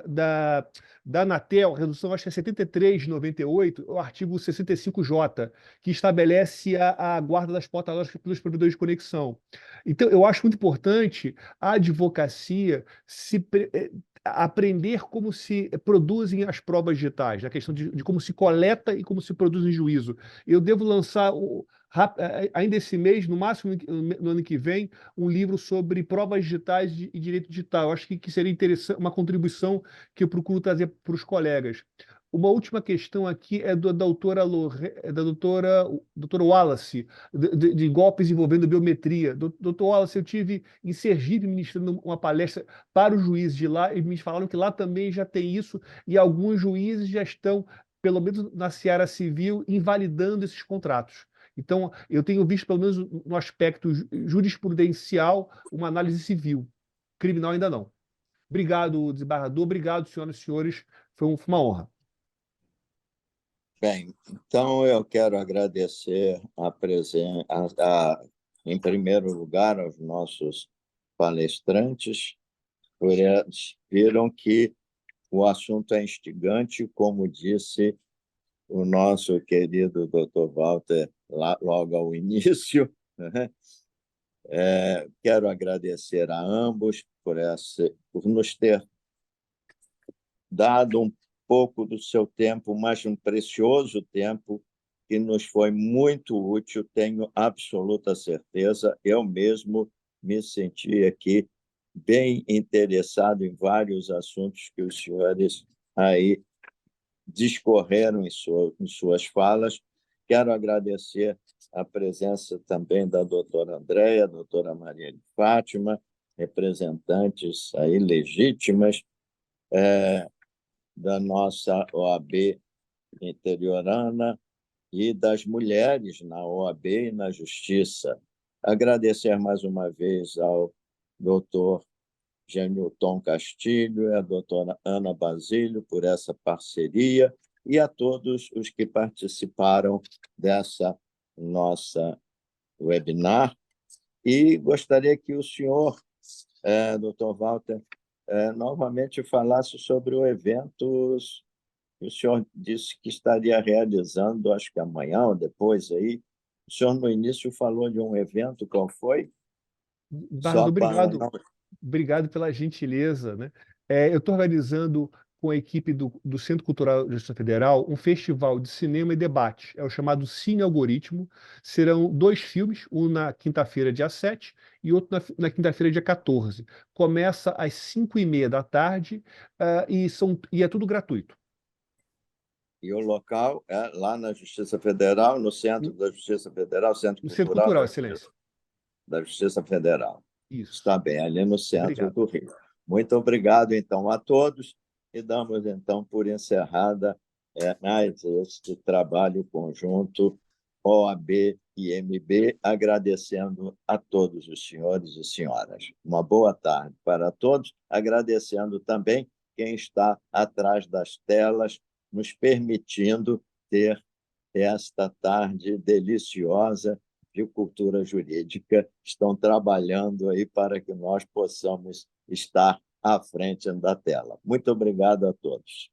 da Anatel, resolução acho que é 73 de 98, o artigo 65J, que estabelece a guarda das portas lógicas pelos provedores de conexão. Então, eu acho muito importante a advocacia aprender como se produzem as provas digitais, a questão de como se coleta e como se produz em juízo. Eu devo lançar ainda esse mês, no máximo no ano que vem, um livro sobre provas digitais e direito digital. Eu acho que seria interessante, uma contribuição que eu procuro trazer para os colegas. Uma última questão aqui é da doutora Wallace, de golpes envolvendo biometria. Doutor Wallace, eu tive em Sergipe ministrando uma palestra para os juízes de lá, e me falaram que lá também já tem isso, e alguns juízes já estão, pelo menos na seara civil, invalidando esses contratos. Então, eu tenho visto, pelo menos no aspecto jurisprudencial, uma análise civil. Criminal ainda não. Obrigado, desembargador. Obrigado, senhoras e senhores. Foi uma honra. Bem, então eu quero agradecer a presença, em primeiro lugar, aos nossos palestrantes, por eles viram que o assunto é instigante, como disse o nosso querido Dr. Walter logo ao início, né? Quero agradecer a ambos por nos ter dado um pouco do seu tempo, mas um precioso tempo que nos foi muito útil, tenho absoluta certeza. Eu mesmo me senti aqui bem interessado em vários assuntos que os senhores aí discorreram em suas falas. Quero agradecer a presença também da doutora Andréia, doutora Maria de Fátima, representantes aí legítimas da nossa OAB interiorana e das mulheres na OAB e na Justiça. Agradecer mais uma vez ao doutor Genilton Castilho e à doutora Ana Basílio por essa parceria e a todos os que participaram dessa nossa webinar. E gostaria que o senhor, doutor Walter, novamente falasse sobre o evento que o senhor disse que estaria realizando, acho que amanhã ou depois aí. O senhor, no início, falou de um evento, qual foi? Bardo, obrigado pela gentileza, né? Eu estou organizando com a equipe do Centro Cultural de Justiça Federal um festival de cinema e debate. É o chamado Cine Algoritmo. Serão 2 filmes, um na quinta-feira, dia 7, e outro na quinta-feira, dia 14. Começa às 5h30 da tarde, e é tudo gratuito. E o local é lá na Justiça Federal, no Centro da Justiça Federal, Centro No Centro Cultural Cultural, Excelência. da Justiça Federal. Isso. Está bem, ali no centro Obrigado. do Rio. Muito obrigado, então, a todos, e damos, então, por encerrada mais este trabalho conjunto OAB e MB, agradecendo a todos os senhores e senhoras. Uma boa tarde para todos, agradecendo também quem está atrás das telas, nos permitindo ter esta tarde deliciosa de cultura jurídica. Estão trabalhando aí para que nós possamos estar à frente da tela. Muito obrigado a todos.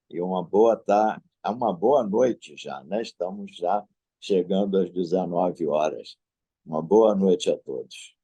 E uma boa tarde, uma boa noite já, né? Estamos já chegando às 19 horas. Uma boa noite a todos.